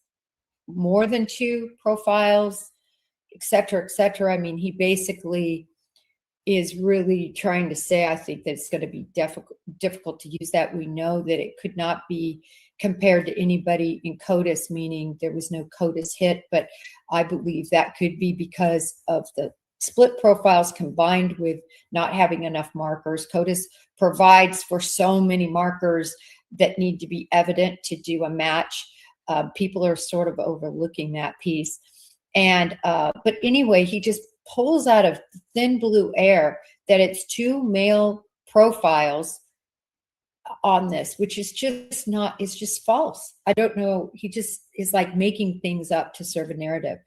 more than 2 profiles, et cetera, et cetera. I mean, he basically is really trying to say, I think that it's going to be difficult to use that. We know that it could not be compared to anybody in CODIS, meaning there was no CODIS hit, but I believe that could be because of the split profiles combined with not having enough markers. CODIS provides for so many markers that need to be evident to do a match. People are sort of overlooking that piece. And, but anyway, he just pulls out of thin blue air that it's 2 male profiles on this, which is just not, it's just false. I don't know. He just is like making things up to serve a narrative.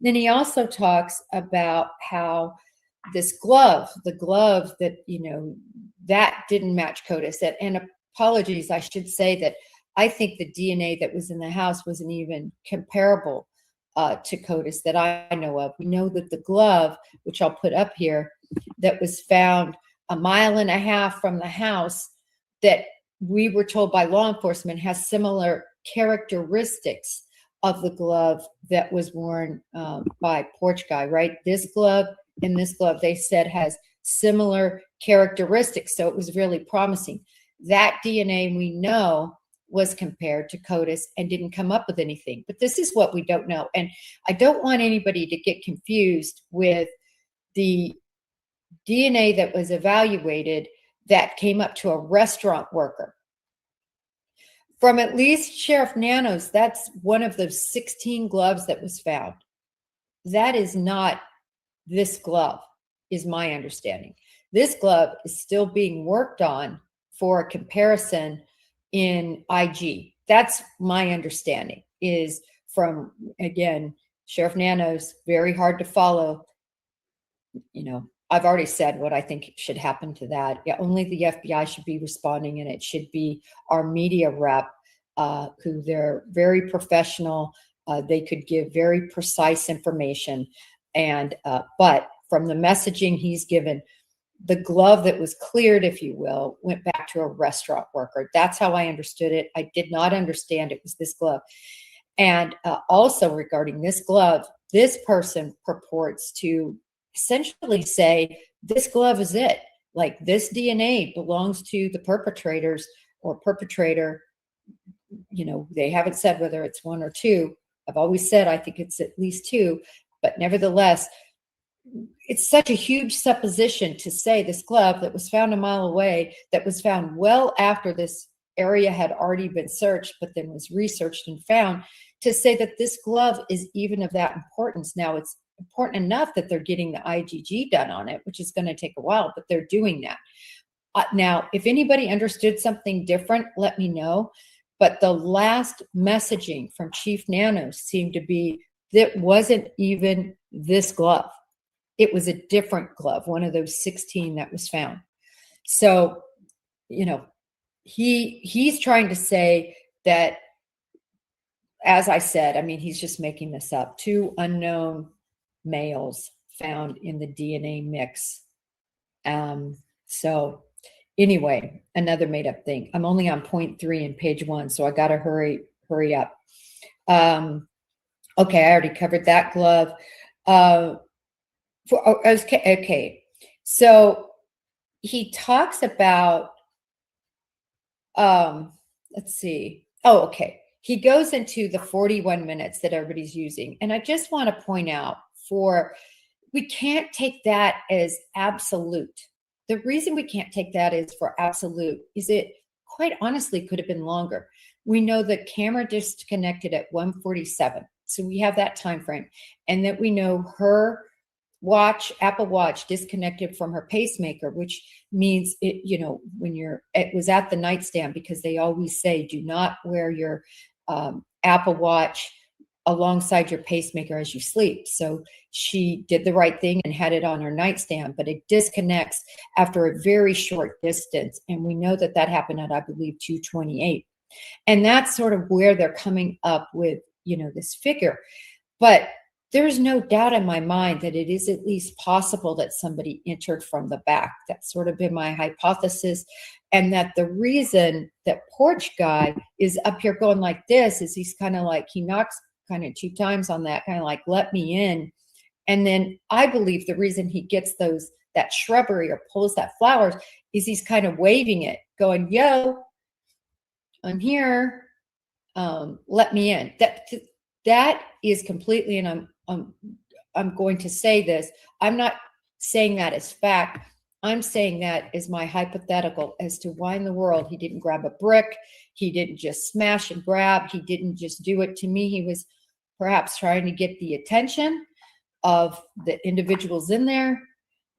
Then he also talks about how this glove, the glove that, you know, that didn't match CODIS. And apologies, I should say that I think the DNA that was in the house wasn't even comparable to CODIS that I know of. We know that the glove, which I'll put up here, that was found 1.5 miles from the house, that we were told by law enforcement has similar characteristics of the glove that was worn by Porch Guy, right? This glove and this glove, they said, has similar characteristics. So it was really promising. That DNA, we know, was compared to CODIS and didn't come up with anything. But this is what we don't know. And I don't want anybody to get confused with the DNA that was evaluated that came up to a restaurant worker. From at least Sheriff Nanos, that's one of the 16 gloves that was found. That is not this glove, is my understanding. This glove is still being worked on for a comparison in IG. That's my understanding, is from, again, Sheriff Nanos, very hard to follow. You know, I've already said what I think should happen to that. Yeah, only the FBI should be responding, and it should be our media rep, who they're very professional. They could give very precise information. And, but from the messaging he's given, the glove that was cleared, if you will, went back to a restaurant worker. That's how I understood it. I did not understand it was this glove. And also regarding this glove, this person purports to essentially say, this glove is it. Like, this DNA belongs to the perpetrators or perpetrator. You know, they haven't said whether it's 1 or 2. I've always said I think it's at least 2, but nevertheless, it's such a huge supposition to say this glove that was found 1 mile away, that was found well after this area had already been searched, but then was researched and found, to say that this glove is even of that importance. Now, it's important enough that they're getting the IgG done on it, which is going to take a while, but they're doing that. Now, if anybody understood something different, let me know. But the last messaging from Chief Nanos seemed to be that wasn't even this glove. It was a different glove, one of those 16 that was found. So, you know, he's trying to say that, as I said, I mean, he's just making this up. 2 unknown males found in the DNA mix. So anyway, another made up thing. I'm only on point 3 in page 1, so I got to hurry up. Okay, I already covered that glove. Okay. So he talks about, let's see. Oh, okay. He goes into the 41 minutes that everybody's using. And I just want to point out, we can't take that as absolute. The reason we can't take that as for absolute is it quite honestly could have been longer. We know the camera disconnected at 1:47. So we have that time frame. And that we know her watch, Apple Watch, disconnected from her pacemaker, which means it, you know, when it was at the nightstand, because they always say, do not wear your Apple Watch alongside your pacemaker as you sleep. So she did the right thing and had it on her nightstand, but it disconnects after a very short distance. And we know that that happened at, I believe, 2:28. And that's sort of where they're coming up with, you know, this figure. But there's no doubt in my mind that it is at least possible that somebody entered from the back. That's sort of been my hypothesis. And that the reason that Porch Guy is up here going like this is he's kind of like, he knocks kind of 2 times on that, kind of like, let me in. And then I believe the reason he gets that shrubbery or pulls that flowers is he's kind of waving it, going, yo, I'm here, let me in. That is completely, and I'm going to say this. I'm not saying that as fact. I'm saying that as my hypothetical as to why in the world he didn't grab a brick. He didn't just smash and grab. He didn't just do it. To me, he was perhaps trying to get the attention of the individuals in there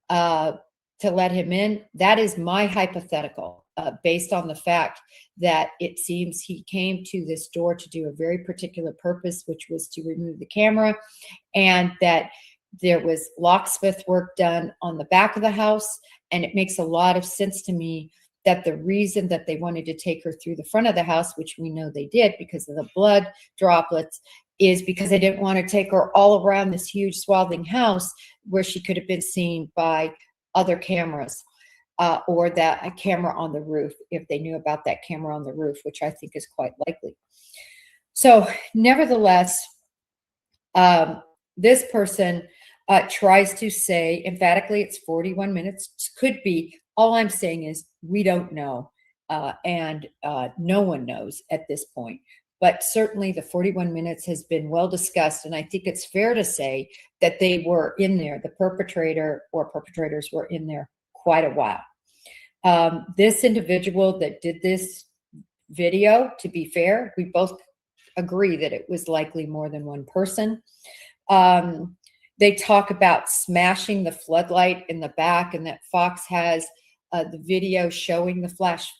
to let him in. That is my hypothetical, based on the fact that it seems he came to this door to do a very particular purpose, which was to remove the camera, and that there was locksmith work done on the back of the house. And it makes a lot of sense to me that the reason that they wanted to take her through the front of the house, which we know they did because of the blood droplets, is because they didn't want to take her all around this huge swathing house where she could have been seen by other cameras, or that a camera on the roof, if they knew about that camera on the roof, which I think is quite likely. So nevertheless, this person tries to say emphatically it's 41 minutes. Could be. All I'm saying is we don't know, and no one knows at this point. But certainly the 41 minutes has been well discussed, and I think it's fair to say that they were in there, the perpetrator or perpetrators were in there quite a while. This individual that did this video, to be fair, we both agree that it was likely more than one person. They talk about smashing the floodlight in the back, and that Fox has the video showing the flash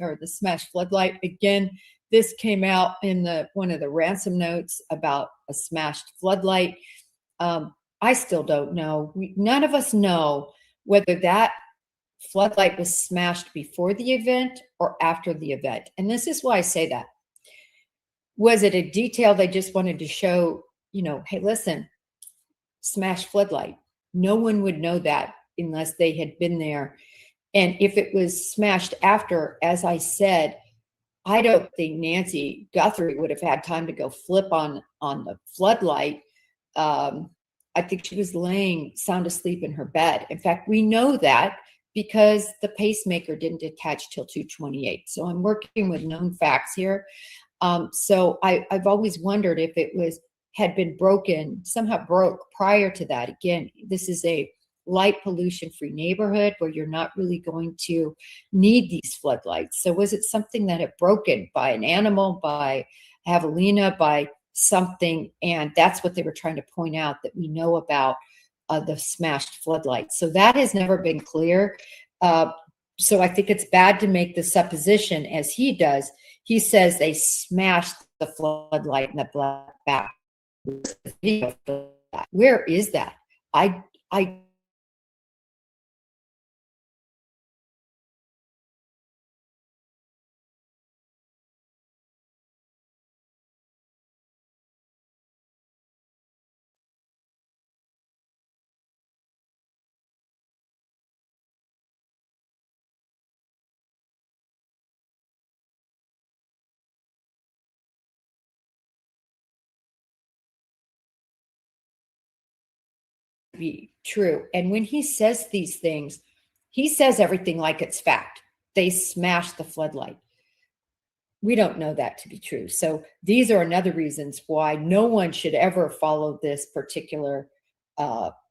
or the smashed floodlight. Again, this came out in one of the ransom notes about a smashed floodlight. I still don't know. None of us know whether that floodlight was smashed before the event or after the event. And this is why I say that. Was it a detail they just wanted to show, hey, listen, smashed floodlight? No one would know that unless they had been there. And if it was smashed after, as I said, I don't think Nancy Guthrie would have had time to go flip on the floodlight. I think she was laying sound asleep in her bed. In fact, we know that because the pacemaker didn't attach till 2:28. So I'm working with known facts here. So I've always wondered if it had been broken, somehow broke prior to that. Again, this is a light pollution free neighborhood where you're not really going to need these floodlights. So was it something that had broken by an animal, by javelina, by something? And that's what they were trying to point out, that we know about the smashed floodlights. So that has never been clear. So I think it's bad to make the supposition as he does. He says they smashed the floodlight in the back. Where is that? I be true. And when he says these things, he says everything like it's fact. They smashed the floodlight. We don't know that to be true. So these are another reasons why no one should ever follow this particular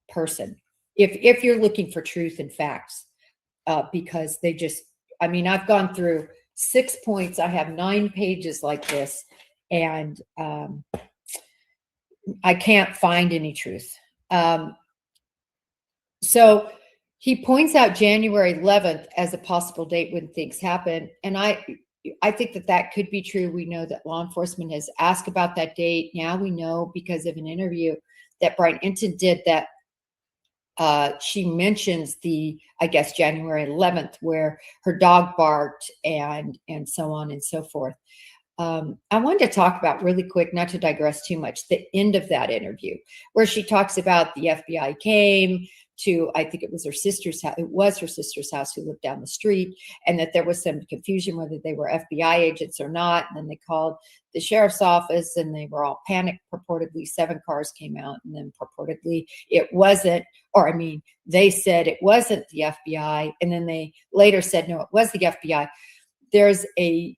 person if you're looking for truth and facts, because they just, I've gone through 6 points. I have 9 pages like this, and I can't find any truth. So he points out January 11th as a possible date when things happen. And I think that could be true. We know that law enforcement has asked about that date. Now we know because of an interview that Brian Inton did that she mentions January 11th, where her dog barked and so on and so forth. I wanted to talk about really quick, not to digress too much, the end of that interview where she talks about the FBI came to, I think it was her sister's house. It was her sister's house who lived down the street, and that there was some confusion whether they were FBI agents or not. And then they called the sheriff's office and they were all panicked. Purportedly 7 cars came out, and then purportedly it wasn't, they said it wasn't the FBI. And then they later said, no, it was the FBI. There's a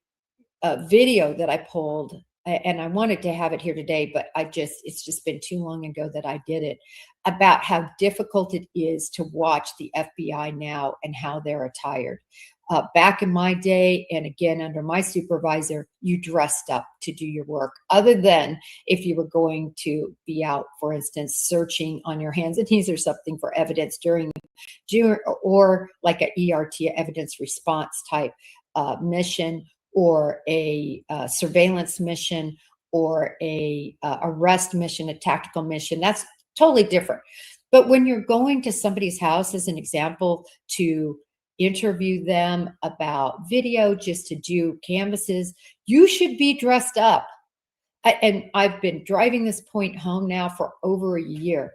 video that I pulled and I wanted to have it here today, but it's just been too long ago that I did it, about how difficult it is to watch the FBI now and how they're attired. Back in my day, and again under my supervisor, you dressed up to do your work, other than if you were going to be out, for instance, searching on your hands and knees or something for evidence during or like a ERT, evidence response type mission, or a surveillance mission, or a arrest mission, a tactical mission. That's totally different. But when you're going to somebody's house, as an example, to interview them about video, just to do canvases, you should be dressed up. And I've been driving this point home now for over a year.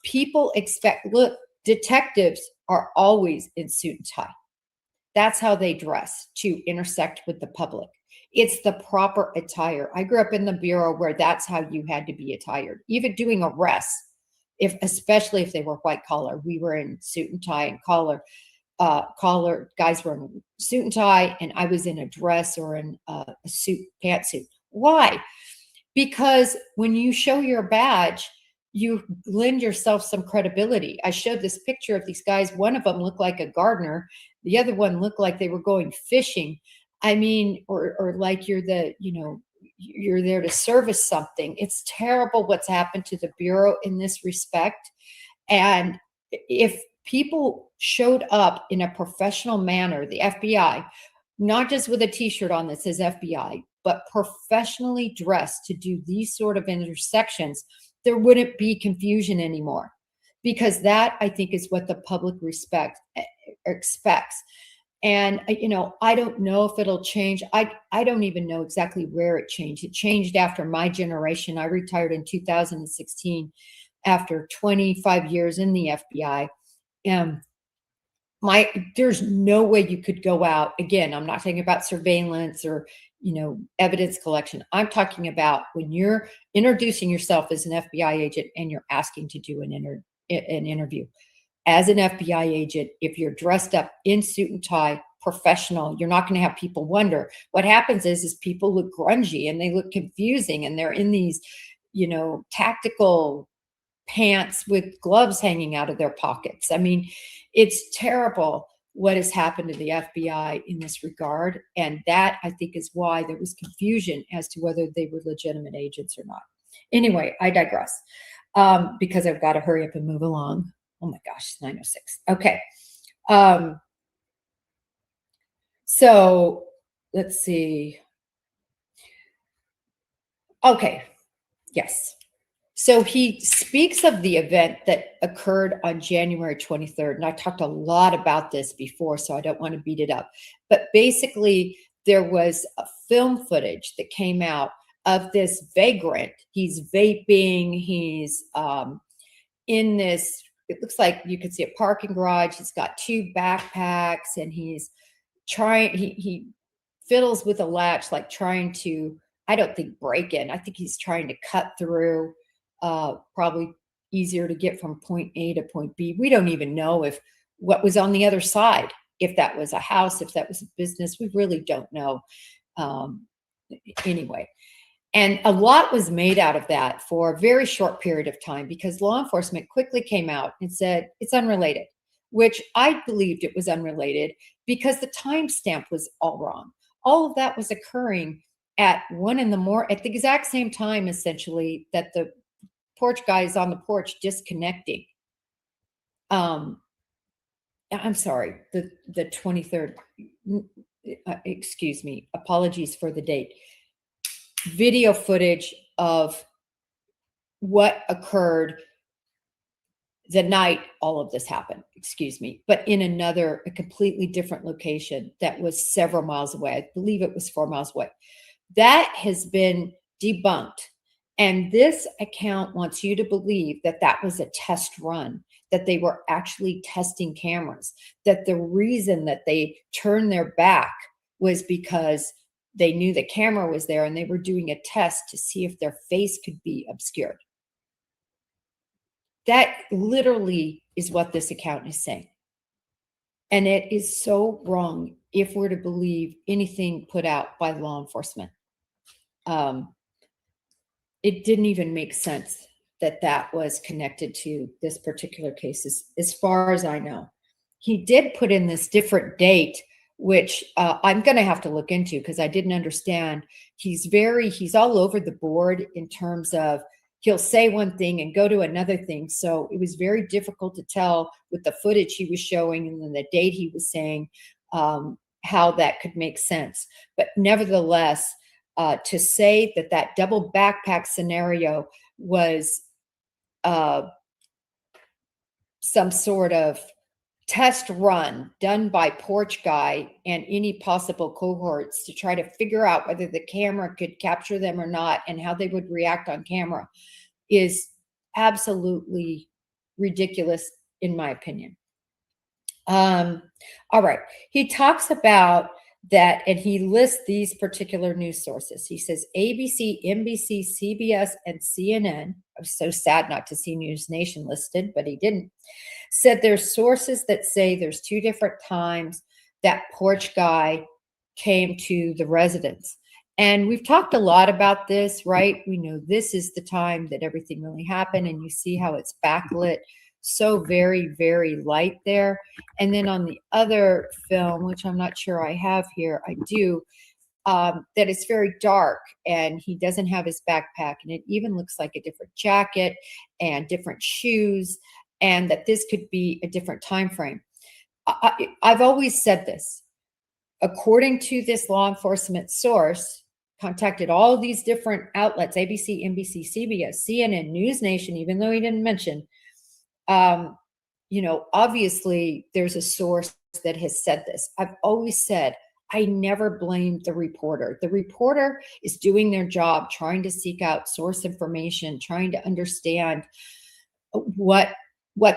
People expect, look, detectives are always in suit and tie. That's how they dress to intersect with the public. It's the proper attire. I grew up in the Bureau where that's how you had to be attired. Even doing arrests, especially if they were white collar, we were in suit and tie and collar. Guys were in suit and tie, and I was in a dress or in a suit, pantsuit. Why? Because when you show your badge, you lend yourself some credibility. I showed this picture of these guys. One of them looked like a gardener. The other one looked like they were going fishing. I mean, or like you're there to service something. It's terrible what's happened to the Bureau in this respect. And if people showed up in a professional manner, the FBI, not just with a t-shirt on that says FBI, but professionally dressed to do these sort of intersections, there wouldn't be confusion anymore, because that, I think, is what the public expects. And, I don't know if it'll change. I don't even know exactly where it changed. It changed after my generation. I retired in 2016 after 25 years in the FBI. There's no way you could go out. Again, I'm not talking about surveillance or, evidence collection. I'm talking about when you're introducing yourself as an FBI agent and you're asking to do an interview. As an FBI agent, if you're dressed up in suit and tie, professional, you're not going to have people wonder. What happens is people look grungy and they look confusing, and they're in these, tactical pants with gloves hanging out of their pockets. I mean, it's terrible what has happened to the FBI in this regard. And that, I think, is why there was confusion as to whether they were legitimate agents or not. Anyway, I digress, because I've got to hurry up and move along. Oh my gosh, 9:06. Okay. So let's see. Okay. Yes. So he speaks of the event that occurred on January 23rd. And I talked a lot about this before, so I don't want to beat it up. But basically, there was a film footage that came out of this vagrant. He's vaping. He's in this, it looks like you could see a parking garage. He's got two backpacks, and he's trying, he fiddles with a latch, like trying to, I don't think break in. I think he's trying to cut through. Probably easier to get from point A to point B. We don't even know if what was on the other side, if that was a house, if that was a business. We really don't know. Anyway, and a lot was made out of that for a very short period of time, because law enforcement quickly came out and said it's unrelated, which I believed it was unrelated because the timestamp was all wrong. All of that was occurring at 1 in the morning, at the exact same time, essentially, that the porch guy is on the porch disconnecting. I'm sorry, the 23rd, excuse me, apologies for the date. Video footage of what occurred the night all of this happened, excuse me, but in a completely different location that was several miles away. I believe it was 4 miles away. That has been debunked. And this account wants you to believe that that was a test run, that they were actually testing cameras, that the reason that they turned their back was because they knew the camera was there and they were doing a test to see if their face could be obscured. That literally is what this account is saying. And it is so wrong if we're to believe anything put out by law enforcement. it didn't even make sense that that was connected to this particular case, as far as I know. He did put in this different date, which I'm going to have to look into because I didn't understand. He's all over the board in terms of he'll say one thing and go to another thing. So it was very difficult to tell with the footage he was showing and then the date he was saying how that could make sense. But nevertheless, to say that that double backpack scenario was some sort of test run done by Porch Guy and any possible cohorts to try to figure out whether the camera could capture them or not and how they would react on camera is absolutely ridiculous, in my opinion. All right. He talks about that, and he lists these particular news sources. He says ABC, NBC, CBS, and CNN. I was so sad not to see News Nation listed, but he didn't. Said there's sources that say there's 2 different times that Porch Guy came to the residence. And we've talked a lot about this, right? We know this is the time that everything really happened, and you see how it's backlit so very, very light there. And then on the other film, which I'm not sure I have here, I do, that it's very dark and he doesn't have his backpack, and it even looks like a different jacket and different shoes, and that this could be a different time frame. I've always said this. According to this law enforcement source, contacted all of these different outlets, ABC, NBC, CBS, CNN, News Nation, even though he didn't mention, obviously there's a source that has said this. I've always said, I never blame the reporter. The reporter is doing their job, trying to seek out source information, trying to understand what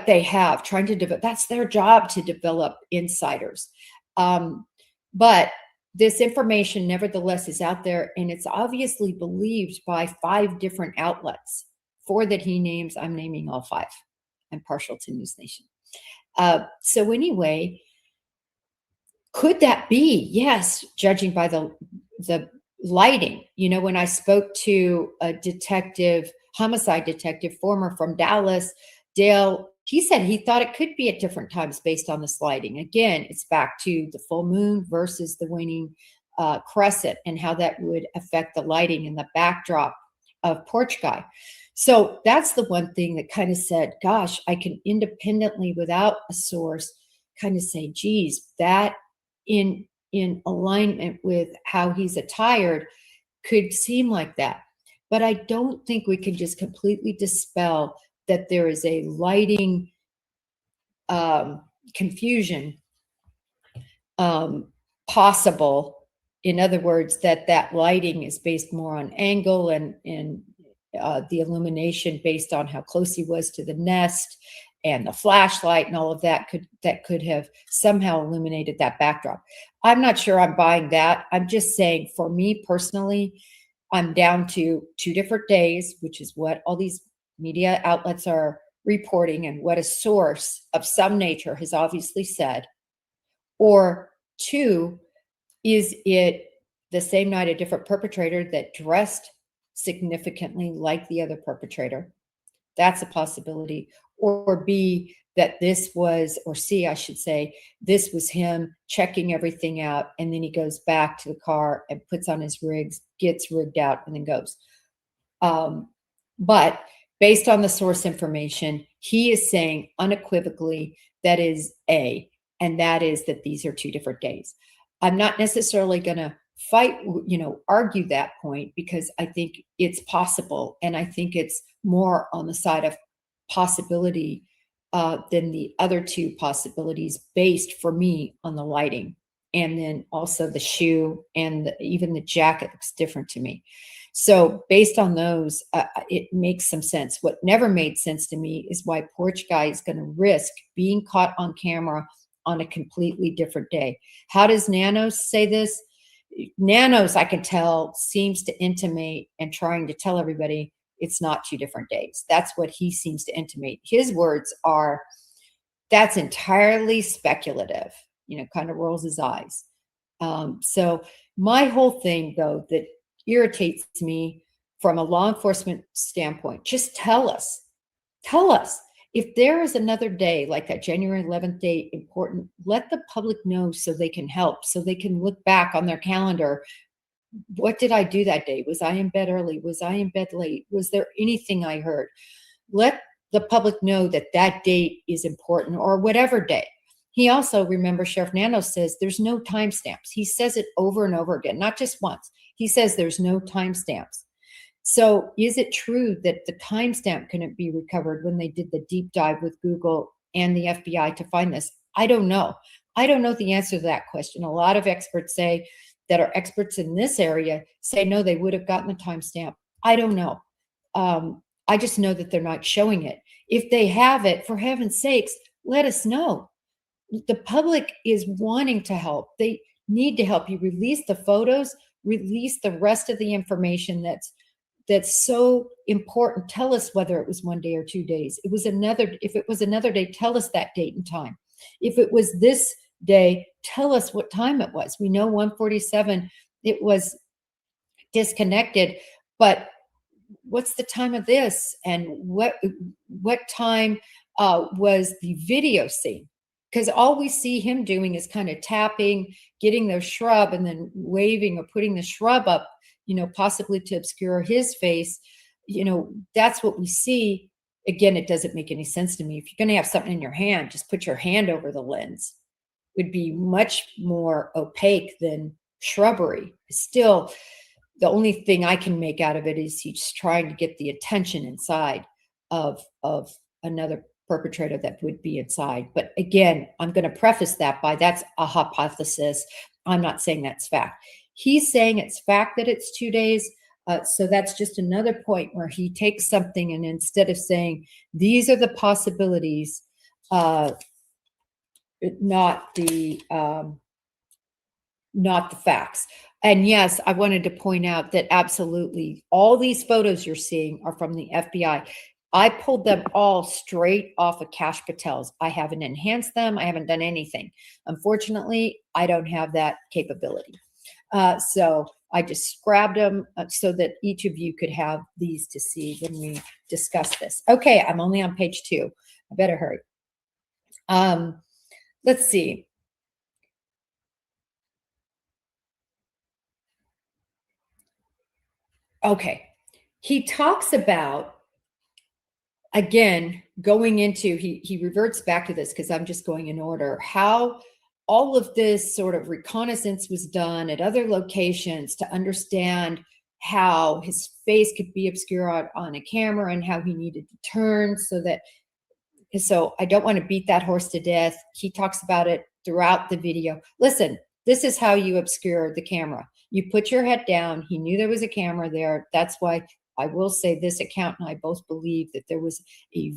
they have, trying to develop. That's their job, to develop insiders. But this information nevertheless is out there, and it's obviously believed by 5 different outlets. 4 that he names, I'm naming all 5. I'm partial to News Nation. So anyway, could that be? Yes, judging by the lighting. When I spoke to a detective, homicide detective, former from Dallas, Dale, he said he thought it could be at different times based on the lighting. Again, it's back to the full moon versus the waning crescent and how that would affect the lighting and the backdrop of Porch Guy. So that's the one thing that kind of said, gosh, I can independently, without a source, kind of say, geez, that in alignment with how he's attired could seem like that. But I don't think we can just completely dispel that there is a lighting confusion possible. In other words, that lighting is based more on angle and the illumination based on how close he was to the nest, and the flashlight and all of that could have somehow illuminated that backdrop. I'm not sure I'm buying that. I'm just saying, for me personally, I'm down to 2 different days, which is what all these media outlets are reporting and what a source of some nature has obviously said. Or 2, is it the same night a different perpetrator that dressed significantly like the other perpetrator? That's a possibility. Or B, that this was, or C, I should say, this was him checking everything out, and then he goes back to the car and puts on his rigs, gets rigged out, and then goes. But based on the source information, he is saying unequivocally that is A, and that is that these are 2 different days. I'm not necessarily going to argue that point, because I think it's possible, and I think it's more on the side of possibility than the other 2 possibilities, based for me on the lighting, and then also the shoe, and even the jacket looks different to me. So based on those, it makes some sense. What never made sense to me is why Porch Guy is going to risk being caught on camera on a completely different day. How does Nanos say this? Nanos, I can tell, seems to intimate and trying to tell everybody it's not 2 different days. That's what he seems to intimate. His words are, that's entirely speculative, kind of rolls his eyes. So my whole thing, though, that irritates me from a law enforcement standpoint, just tell us if there is another day like that January 11th date important, let the public know so they can help, so they can look back on their calendar. What did I do that day? Was I in bed early? Was I in bed late? Was there anything I heard? Let the public know that that date is important, or whatever day. He also, remember, Sheriff Nando says there's no timestamps. He says it over and over again, not just once. He says there's no timestamps. So is it true that the timestamp couldn't be recovered when they did the deep dive with Google and the FBI to find this? I don't know. I don't know the answer to that question. A lot of experts say that are experts in this area say, no, they would have gotten the timestamp. I don't know. I just know that they're not showing it. If they have it, for heaven's sakes, let us know. The public is wanting to help. They need to help you. Release the photos, release the rest of the information that's so important. Tell us whether it was 1 day or 2 days. If it was another day, tell us that date and time. If it was this day, tell us what time it was. We know 1:47, it was disconnected, but what's the time of this? And what time was the video seen? Because all we see him doing is kind of tapping, getting the shrub, and then waving or putting the shrub up, possibly to obscure his face. That's what we see. Again, it doesn't make any sense to me. If you're going to have something in your hand, just put your hand over the lens. It would be much more opaque than shrubbery. Still, the only thing I can make out of it is he's trying to get the attention inside of another perpetrator that would be inside. But again, I'm going to preface that by that's a hypothesis. I'm not saying that's fact. He's saying it's fact that it's 2 days. So that's just another point where he takes something and instead of saying these are the possibilities, not the facts. And yes, I wanted to point out that absolutely all these photos you're seeing are from the FBI. I pulled them all straight off of Kash Patel's. I haven't enhanced them. I haven't done anything. Unfortunately, I don't have that capability. So I just grabbed them so that each of you could have these to see when we discuss this. Okay, I'm only on page 2. I better hurry. Let's see. Okay, he talks about, again, going into, he reverts back to this because I'm just going in order, how all of this sort of reconnaissance was done at other locations to understand how his face could be obscured on a camera and how he needed to turn so I don't want to beat that horse to death. He talks about it throughout the video. Listen, this is how you obscure the camera. You put your head down. He knew there was a camera there. That's why I will say this account and I both believe that there was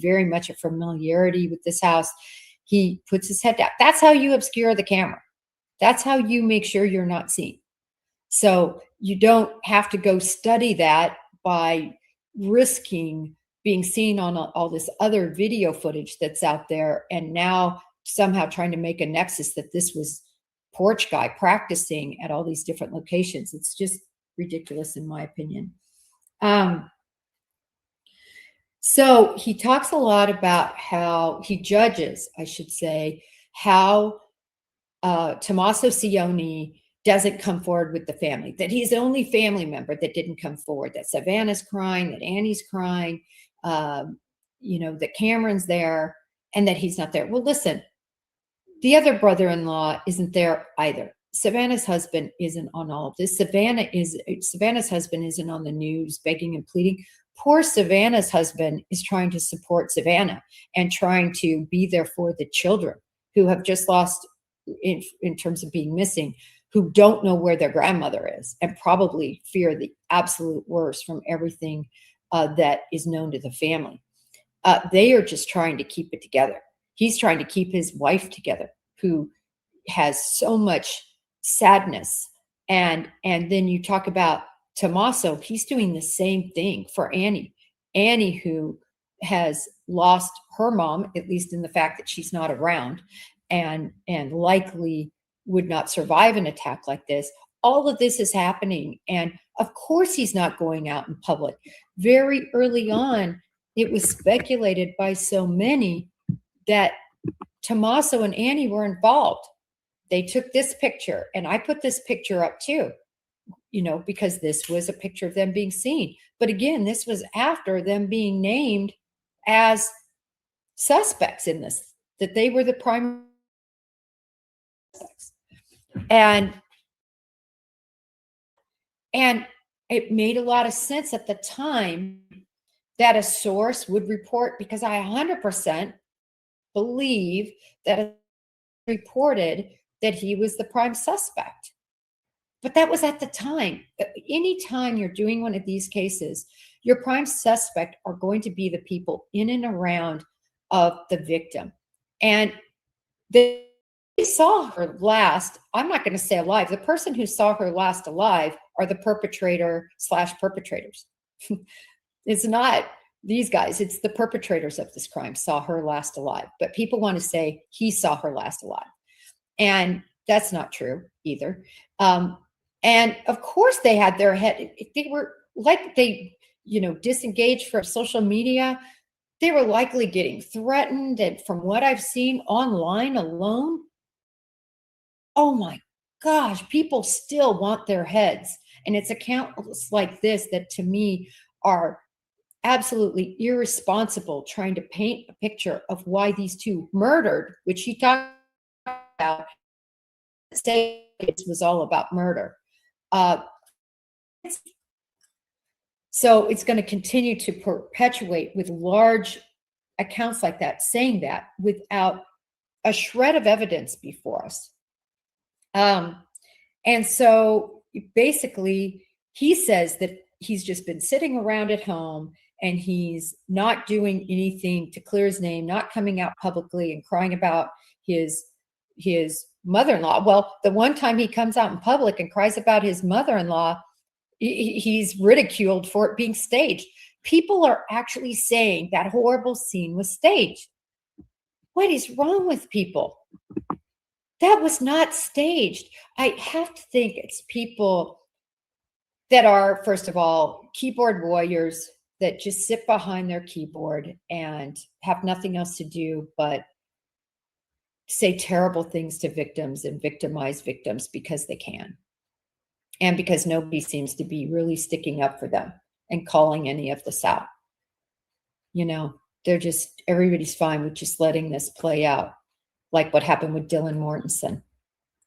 very much a familiarity with this house. He puts his head down. That's how you obscure the camera. That's how you make sure you're not seen. So you don't have to go study that by risking being seen on all this other video footage that's out there and now somehow trying to make a nexus that this was porch guy practicing at all these different locations. It's just ridiculous in my opinion. So he talks a lot about how he judges, I should say, how Tommaso Cioni doesn't come forward with the family, that he's the only family member that didn't come forward, that Savannah's crying, that Annie's crying, that Cameron's there, and that he's not there. Well, listen, the other brother-in-law isn't there either. Savannah's husband isn't on all of this. Savannah's husband isn't on the news begging and pleading. Poor Savannah's husband is trying to support Savannah and trying to be there for the children who have just lost in terms of being missing, who don't know where their grandmother is and probably fear the absolute worst from everything that is known to the family. They are just trying to keep it together. He's trying to keep his wife together, who has so much sadness. And then you talk about Tommaso, he's doing the same thing for Annie. Annie, who has lost her mom, at least in the fact that she's not around and likely would not survive an attack like this. all of this is happening. And of course, he's not going out in public. Very early on, it was speculated by so many that Tommaso and Annie were involved. They took this picture, and I put this picture up too, you know, because this was a picture of them being seen. But again, this was after them being named as suspects in this, that they were the primary suspects. And it made a lot of sense at the time that a source would report, because I 100% believe that it reported that he was the prime suspect. But that was at the time. Anytime you're doing one of these cases, your prime suspect are going to be the people in and around of the victim. And they saw her last, I'm not going to say alive, the person who saw her last alive are the perpetrator/perpetrators. It's not these guys, it's the perpetrators of this crime saw her last alive. But people want to say he saw her last alive. And that's not true either. And of course they had their head, they were like, they, you know, disengaged from social media. They were likely getting threatened. And from what I've seen online alone, oh my gosh, people still want their heads. And it's accounts like this that to me are absolutely irresponsible, trying to paint a picture of why these two murdered, which he talked about, say it was all about murder. So it's going to continue to perpetuate with large accounts like that, saying that without a shred of evidence before us. And so basically he says that he's just been sitting around at home and he's not doing anything to clear his name, not coming out publicly and crying about his mother-in-law. Well, the one time he comes out in public and cries about his mother-in-law, he's ridiculed for it being staged. People are actually saying that horrible scene was staged. What is wrong with people? That was not staged. I have to think it's people that are, first of all, keyboard warriors that just sit behind their keyboard and have nothing else to do but say terrible things to victims and victimize victims because they can. And because nobody seems to be really sticking up for them and calling any of this out. You know, they're just, everybody's fine with just letting this play out, like what happened with Dylan Mortensen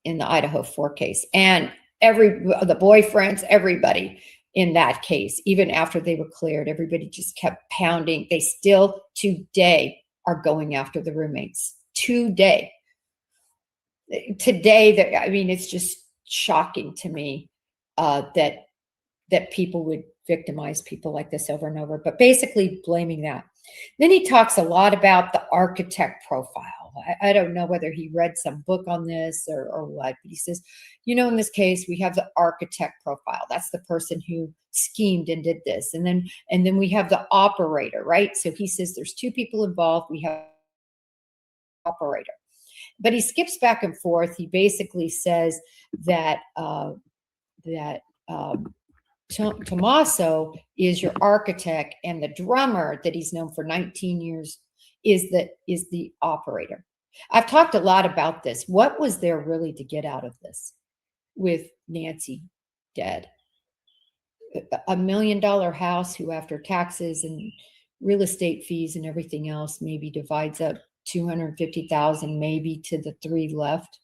in the Idaho 4 case. And the boyfriends, everybody in that case, even after they were cleared, everybody just kept pounding. They still today are going after the roommates. Today, I mean, it's just shocking to me that people would victimize people like this over and over, but basically blaming that. Then he talks a lot about the architect profile. I don't know whether he read some book on this or what, but he says, you know, in this case, we have the architect profile. That's the person who schemed and did this. And then we have the operator, right? So he says there's two people involved. We have operator, but he skips back and forth. He basically says that Tommaso is your architect, and the drummer that he's known for 19 years is the operator. I've talked a lot about this. What was there really to get out of this with Nancy dead? $1 million house who, after taxes and real estate fees and everything else, maybe divides up $250,000 maybe to the 3 left.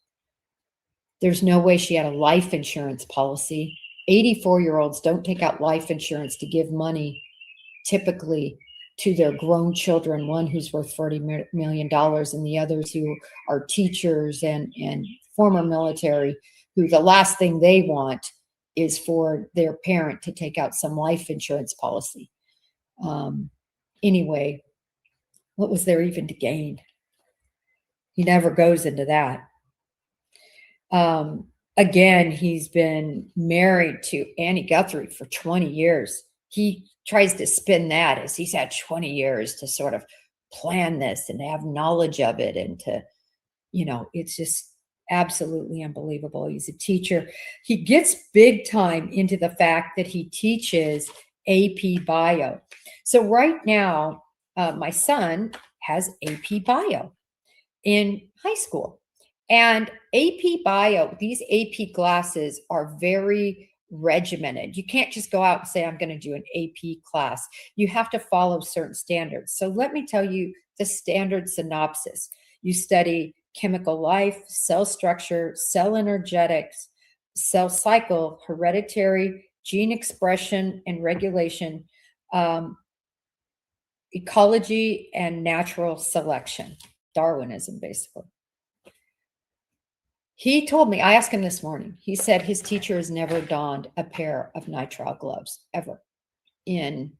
There's no way she had a life insurance policy. 84-year-olds don't take out life insurance to give money typically to their grown children, one who's worth $40 million and the others who are teachers and former military, who the last thing they want is for their parent to take out some life insurance policy. Anyway, what was there even to gain? He never goes into that. Again, he's been married to Annie Guthrie for 20 years. He tries to spin that as he's had 20 years to sort of plan this and to have knowledge of it and to, you know, it's just Absolutely unbelievable. He's a teacher. He gets big time into the fact that he teaches AP Bio. So right now, my son has AP Bio in high school. And AP Bio, these AP classes are very regimented. You can't just go out and say, I'm going to do an AP class. You have to follow certain standards. So let me tell you the standard synopsis. You study chemical life, cell structure, cell energetics, cell cycle, hereditary, gene expression and regulation, ecology, and natural selection. Darwinism, basically. He told me, I asked him this morning, he said his teacher has never donned a pair of nitrile gloves ever in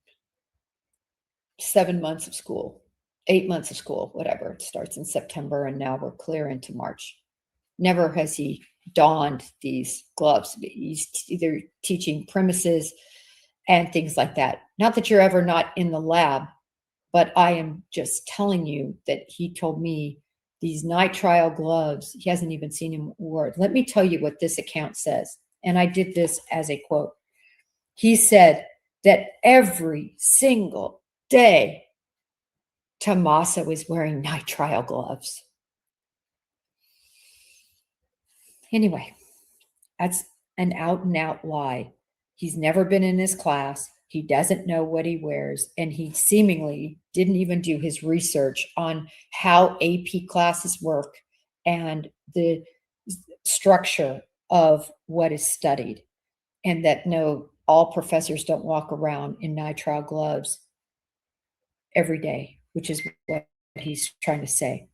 7 months of school, 8 months of school, whatever. It starts in September and now we're clear into March. Never has he donned these gloves. He's either teaching premises and things like that. Not that you're ever not in the lab, but I am just telling you that he told me these nitrile gloves, he hasn't even seen him wear. Let me tell you what this account says. And I did this as a quote. He said that every single day, Tommaso is wearing nitrile gloves. Anyway, that's an out and out lie. He's never been in his class. He doesn't know what he wears. And he seemingly didn't even do his research on how AP classes work and the structure of what is studied. And that no, all professors don't walk around in nitrile gloves every day, which is what he's trying to say.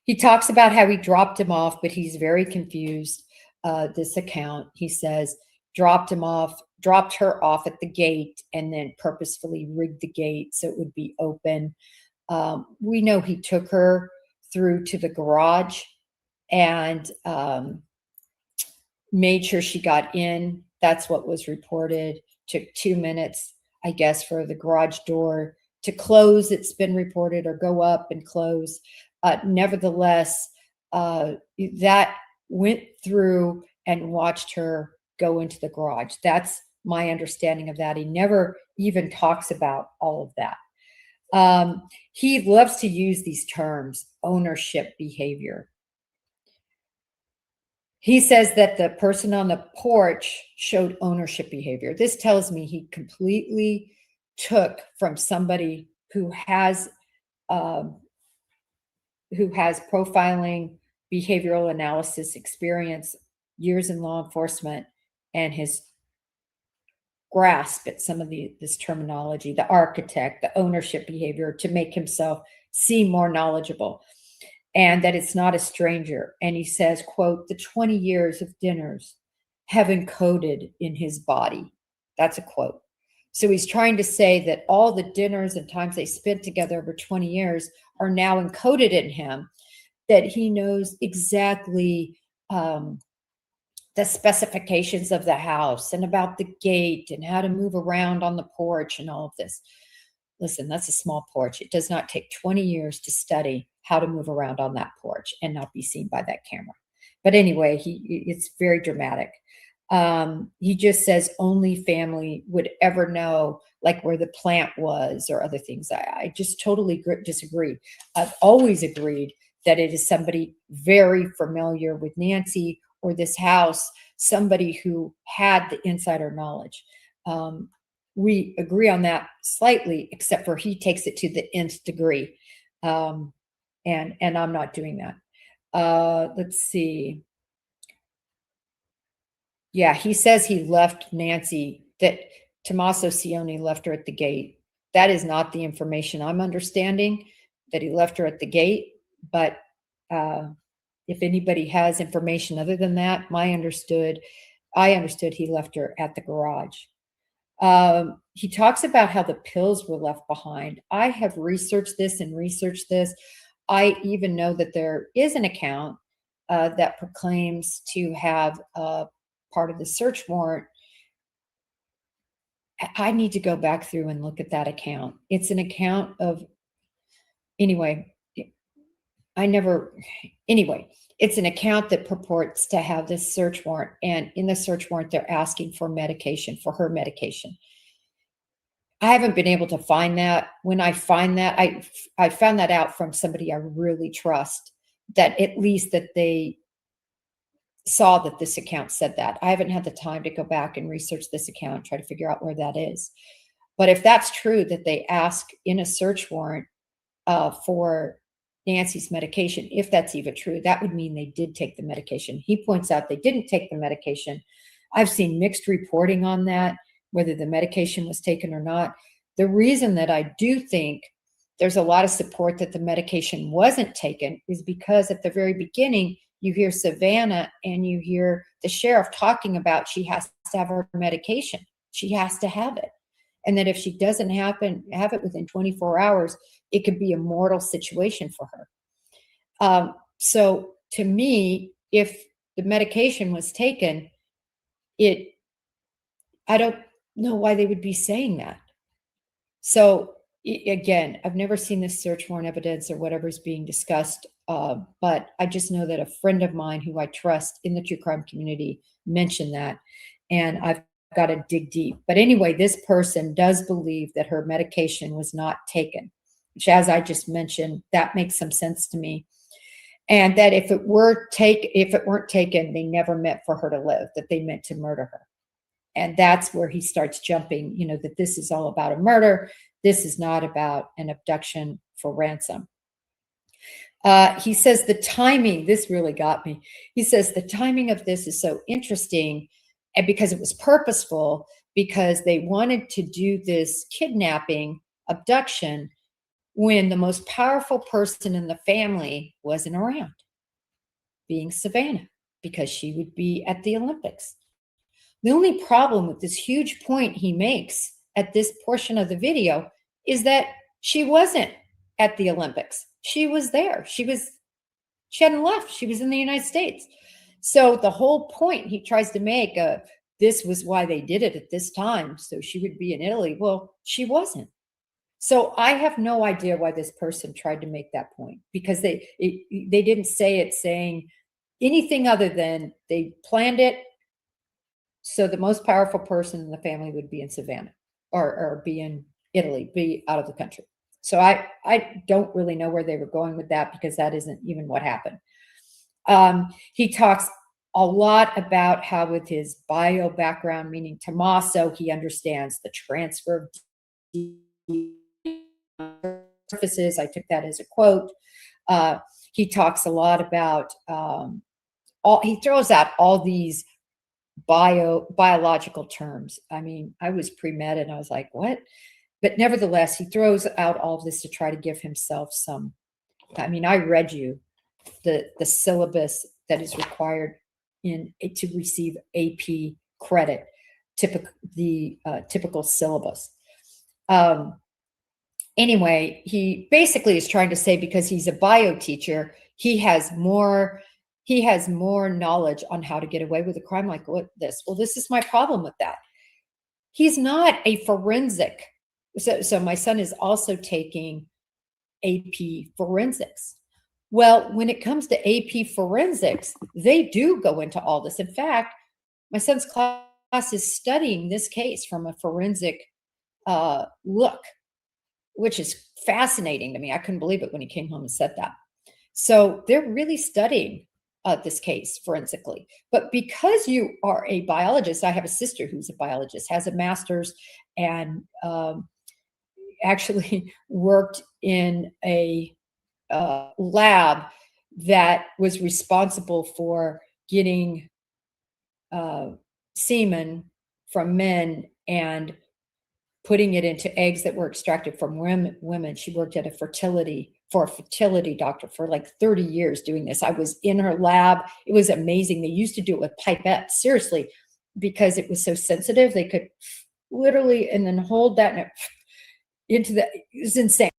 He talks about how he dropped him off, but he's very confused. This account, he says, dropped her off at the gate and then purposefully rigged the gate so it would be open. We know he took her through to the garage and made sure she got in. That's what was reported. Took 2 minutes, I guess, for the garage door to close. It's been reported, or go up and close. Nevertheless, that went through and watched her go into the garage. That's my understanding of that. He never even talks about all of that. He loves to use these terms, ownership behavior. He says that the person on the porch showed ownership behavior. This tells me he completely took from somebody who has profiling, behavioral analysis experience, years in law enforcement, and his grasp at some of this terminology, the architect, the ownership behavior, to make himself seem more knowledgeable, and that it's not a stranger. And he says, quote, the 20 years of dinners have encoded in his body. That's a quote. So he's trying to say that all the dinners and times they spent together over 20 years are now encoded in him, that he knows exactly the specifications of the house and about the gate and how to move around on the porch and all of this. Listen, that's a small porch. It does not take 20 years to study how to move around on that porch and not be seen by that camera. But anyway, it's very dramatic. He just says only family would ever know, like where the plant was or other things. I just totally disagree. I've always agreed that it is somebody very familiar with Nancy or this house, somebody who had the insider knowledge. We agree on that slightly, except for he takes it to the nth degree. And I'm not doing that. Let's see. Yeah, he says he left Nancy, that Tommaso Cioni left her at the gate. That is not the information I'm understanding, that he left her at the gate. But if anybody has information other than that, I understood he left her at the garage. He talks about how the pills were left behind. I have researched this. I even know that there is an account that proclaims to have part of the search warrant. I need to go back through and look at that account. It's an account of, anyway, anyway, it's an account that purports to have this search warrant. And in the search warrant, they're asking for medication, for her medication. I haven't been able to find that. When I find that, I found that out from somebody I really trust, that at least that they saw that this account said that. I haven't had the time to go back and research this account, try to figure out where that is. But if that's true, that they ask in a search warrant for Nancy's medication, if that's even true, that would mean they did take the medication. He points out they didn't take the medication. I've seen mixed reporting on that, whether the medication was taken or not. The reason that I do think there's a lot of support that the medication wasn't taken is because at the very beginning, you hear Savannah and you hear the sheriff talking about she has to have her medication. She has to have it. And that if she doesn't have it within 24 hours, it could be a mortal situation for her. So to me, if the medication was taken, I don't know why they would be saying that. So again, I've never seen this search warrant evidence or whatever's being discussed, but I just know that a friend of mine who I trust in the true crime community mentioned that, and I've got to dig deep. But anyway, this person does believe that her medication was not taken, which, as I just mentioned, that makes some sense to me. And that if it weren't taken, they never meant for her to live, that they meant to murder her. And that's where he starts jumping, that this is all about a murder. This is not about an abduction for ransom. He says the timing, this really got me. He says the timing of this is so interesting, and because it was purposeful, because they wanted to do this kidnapping, abduction, when the most powerful person in the family wasn't around, being Savannah, because she would be at the Olympics. The only problem with this huge point he makes at this portion of the video is that she wasn't at the Olympics. She was there. She hadn't left. She was in the United States. So the whole point he tries to make, this was why they did it at this time, so she would be in Italy. Well, she wasn't. So I have no idea why this person tried to make that point, because they didn't say it saying anything other than they planned it so the most powerful person in the family would be in Savannah or be in Italy, be out of the country. So I don't really know where they were going with that, because that isn't even what happened. He talks a lot about how with his bio background, meaning Tommaso, he understands the transfer of surfaces. I took that as a quote. He talks a lot about he throws out all these biological terms. I mean, I was pre-med and I was like, what? But nevertheless, he throws out all of this to try to give himself some. I mean, I read you the syllabus that is required to receive AP credit, typical syllabus. Anyway, he basically is trying to say, because he's a bio teacher, he has more knowledge on how to get away with a crime like this. Well, this is my problem with that. He's not a forensic. So my son is also taking AP forensics. Well, when it comes to AP forensics, they do go into all this. In fact, my son's class is studying this case from a forensic look, which is fascinating to me. I couldn't believe it when he came home and said that. So they're really studying this case forensically. But because you are a biologist, I have a sister who's a biologist, has a master's, and actually worked in a lab that was responsible for getting semen from men and putting it into eggs that were extracted from women. She worked at a fertility doctor for like 30 years doing this. I was in her lab. It was amazing. They used to do it with pipettes, seriously, because it was so sensitive. They could literally, and then hold that into the, it was insane.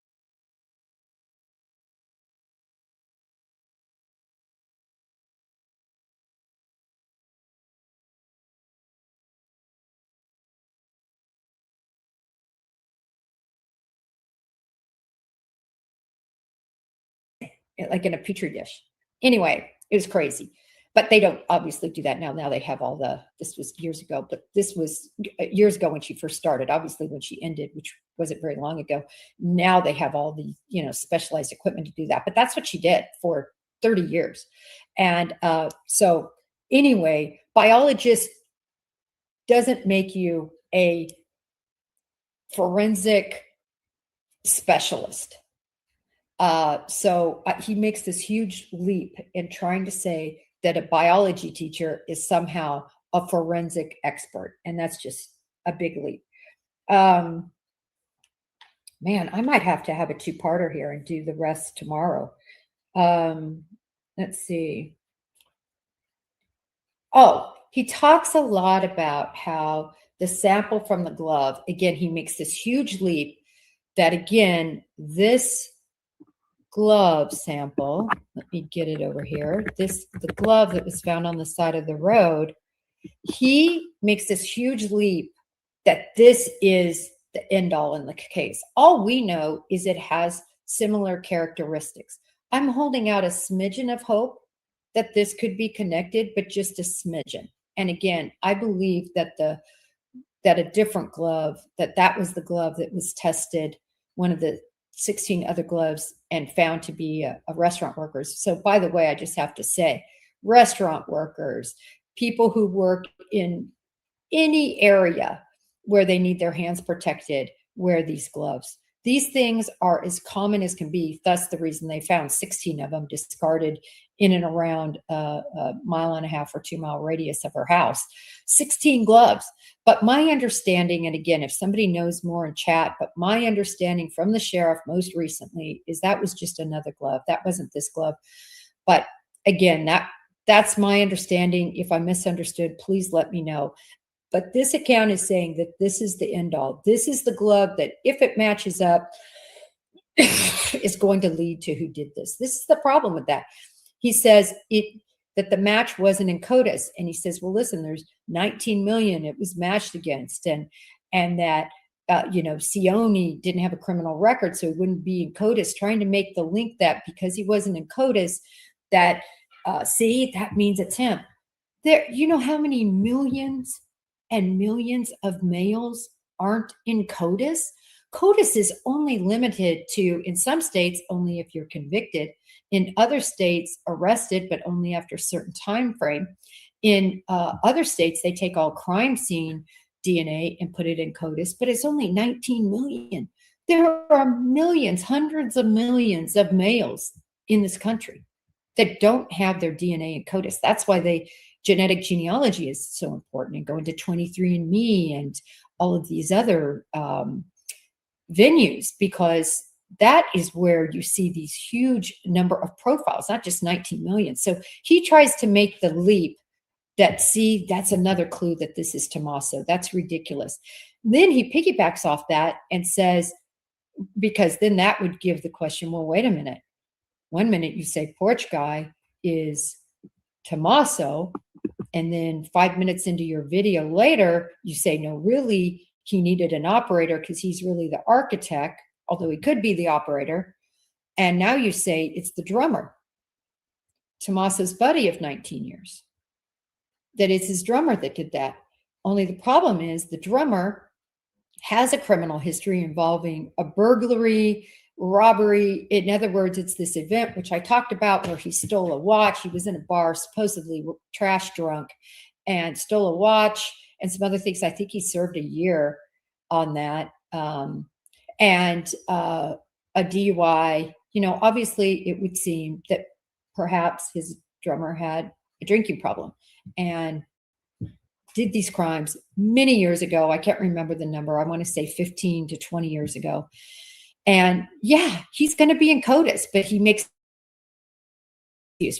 like in a petri dish. Anyway, it was crazy. But they don't obviously do that now. Now they have all this was years ago, but this was years ago when she first started, obviously when she ended, which wasn't very long ago. Now they have all the, specialized equipment to do that. But that's what she did for 30 years. And so anyway, biologist doesn't make you a forensic specialist. So he makes this huge leap in trying to say that a biology teacher is somehow a forensic expert. And that's just a big leap. Man, I might have to have a two-parter here and do the rest tomorrow. Let's see. Oh, he talks a lot about how the sample from the glove, again, he makes this huge leap that, again, this glove sample, let me get it over here, the glove that was found on the side of the road, he makes this huge leap that this is the end all in the case. All we know is it has similar characteristics. I'm holding out a smidgen of hope that this could be connected, but just a smidgen. And again, I believe that that a different glove, that was the glove that was tested, one of the 16 other gloves, and found to be a restaurant workers. So by the way, I just have to say, restaurant workers, people who work in any area where they need their hands protected, wear these gloves. These things are as common as can be. Thus the reason they found 16 of them discarded in and around a 1.5 or 2 mile radius of her house. 16 gloves. But my understanding, and again, if somebody knows more in chat, but my understanding from the sheriff most recently is that was just another glove. That wasn't this glove. But again, that's my understanding. If I misunderstood, please let me know. But this account is saying that this is the end all. This is the glove that, if it matches up, is going to lead to who did this. This is the problem with that. He says that the match wasn't in CODIS. And he says, well, listen, there's 19 million it was matched against. And that, Sione didn't have a criminal record, so he wouldn't be in CODIS, trying to make the link that because he wasn't in CODIS, that, see, that means it's him. There, you know how many millions and millions of males aren't in CODIS? CODIS is only limited to, in some states, only if you're convicted. In other states, arrested, but only after a certain time frame. In other states, they take all crime scene DNA and put it in CODIS, but it's only 19 million. There are millions, hundreds of millions of males in this country that don't have their DNA in CODIS. That's why genetic genealogy is so important, and going to 23andMe and all of these other venues, because that is where you see these huge number of profiles, not just 19 million. So he tries to make the leap that, see, that's another clue that this is Tommaso. That's ridiculous. Then he piggybacks off that and says, because then that would give the question, well, wait a minute. 1 minute you say porch guy is Tommaso, and then 5 minutes into your video later, you say, no, really, he needed an operator because he's really the architect, although he could be the operator. And now you say it's the drummer, Tommaso's buddy of 19 years, that it's his drummer that did that. Only the problem is the drummer has a criminal history involving a burglary, robbery. In other words, it's this event, which I talked about, where he stole a watch. He was in a bar, supposedly trash drunk, and stole a watch and some other things. I think he served a year on that. And a DUI, obviously it would seem that perhaps his drummer had a drinking problem and did these crimes many years ago. I can't remember the number. I want to say 15 to 20 years ago. And yeah, he's going to be in CODIS, but he makes,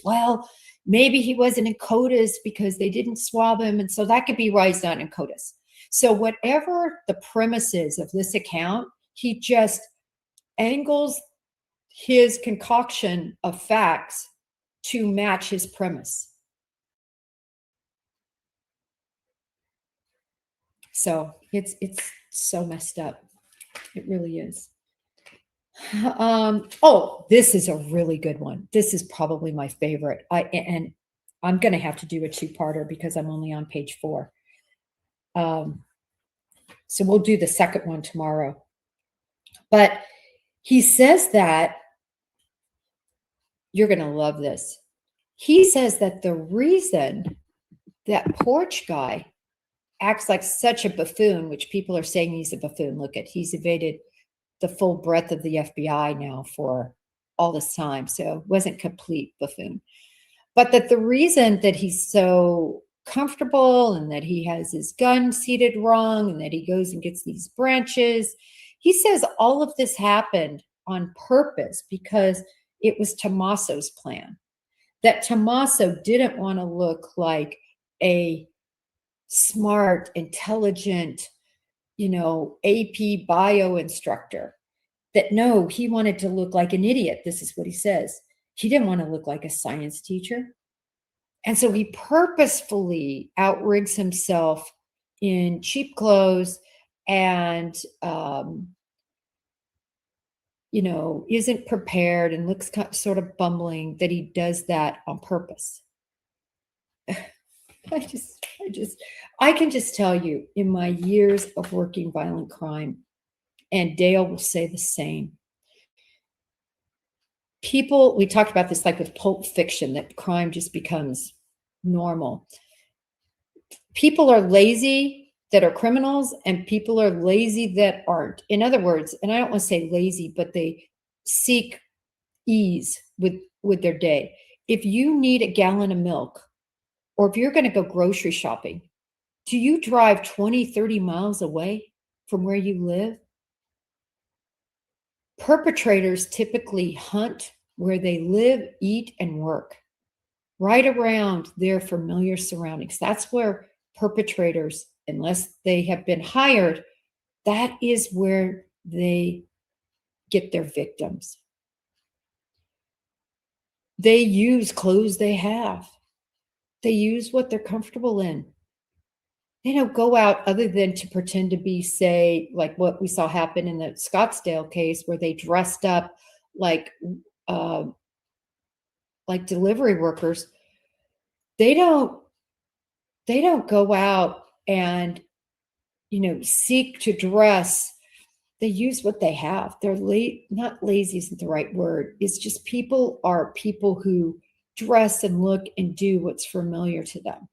well, maybe he wasn't in CODIS because they didn't swab him. And so that could be why he's not in CODIS. So whatever the premise is of this account, he just angles his concoction of facts to match his premise. So it's so messed up. It really is. Oh, this is a really good one. This is probably my favorite. And I'm going to have to do a two-parter because I'm only on page 4. So we'll do the second one tomorrow. But he says that, you're going to love this. He says that the reason that porch guy acts like such a buffoon, which people are saying he's a buffoon. Look at, he's evaded the full breadth of the FBI now for all this time. So wasn't complete buffoon. But that the reason that he's so comfortable and that he has his gun seated wrong and that he goes and gets these branches, he says all of this happened on purpose because it was Tommaso's plan. That Tommaso didn't want to look like a smart, intelligent, AP bio instructor. That no, he wanted to look like an idiot. This is what he says. He didn't want to look like a science teacher. And so he purposefully outrigs himself in cheap clothes and, isn't prepared and looks sort of bumbling, that he does that on purpose. I can just tell you, in my years of working violent crime, and Dale will say the same, people, we talked about this like with Pulp Fiction, that crime just becomes normal. People are lazy that are criminals, and people are lazy that aren't. In other words, and I don't want to say lazy, but they seek ease with their day. If you need a gallon of milk, or if you're going to go grocery shopping, do you drive 20, 30 miles away from where you live? Perpetrators typically hunt where they live, eat, and work, right around their familiar surroundings. That's where perpetrators, unless they have been hired, that is where they get their victims. They use clothes they have. They use what they're comfortable in. They don't go out other than to pretend to be, say, like what we saw happen in the Scottsdale case, where they dressed up like delivery workers. They don't go out and, seek to dress. They use what they have. They're not lazy isn't the right word. It's just people who dress and look and do what's familiar to them.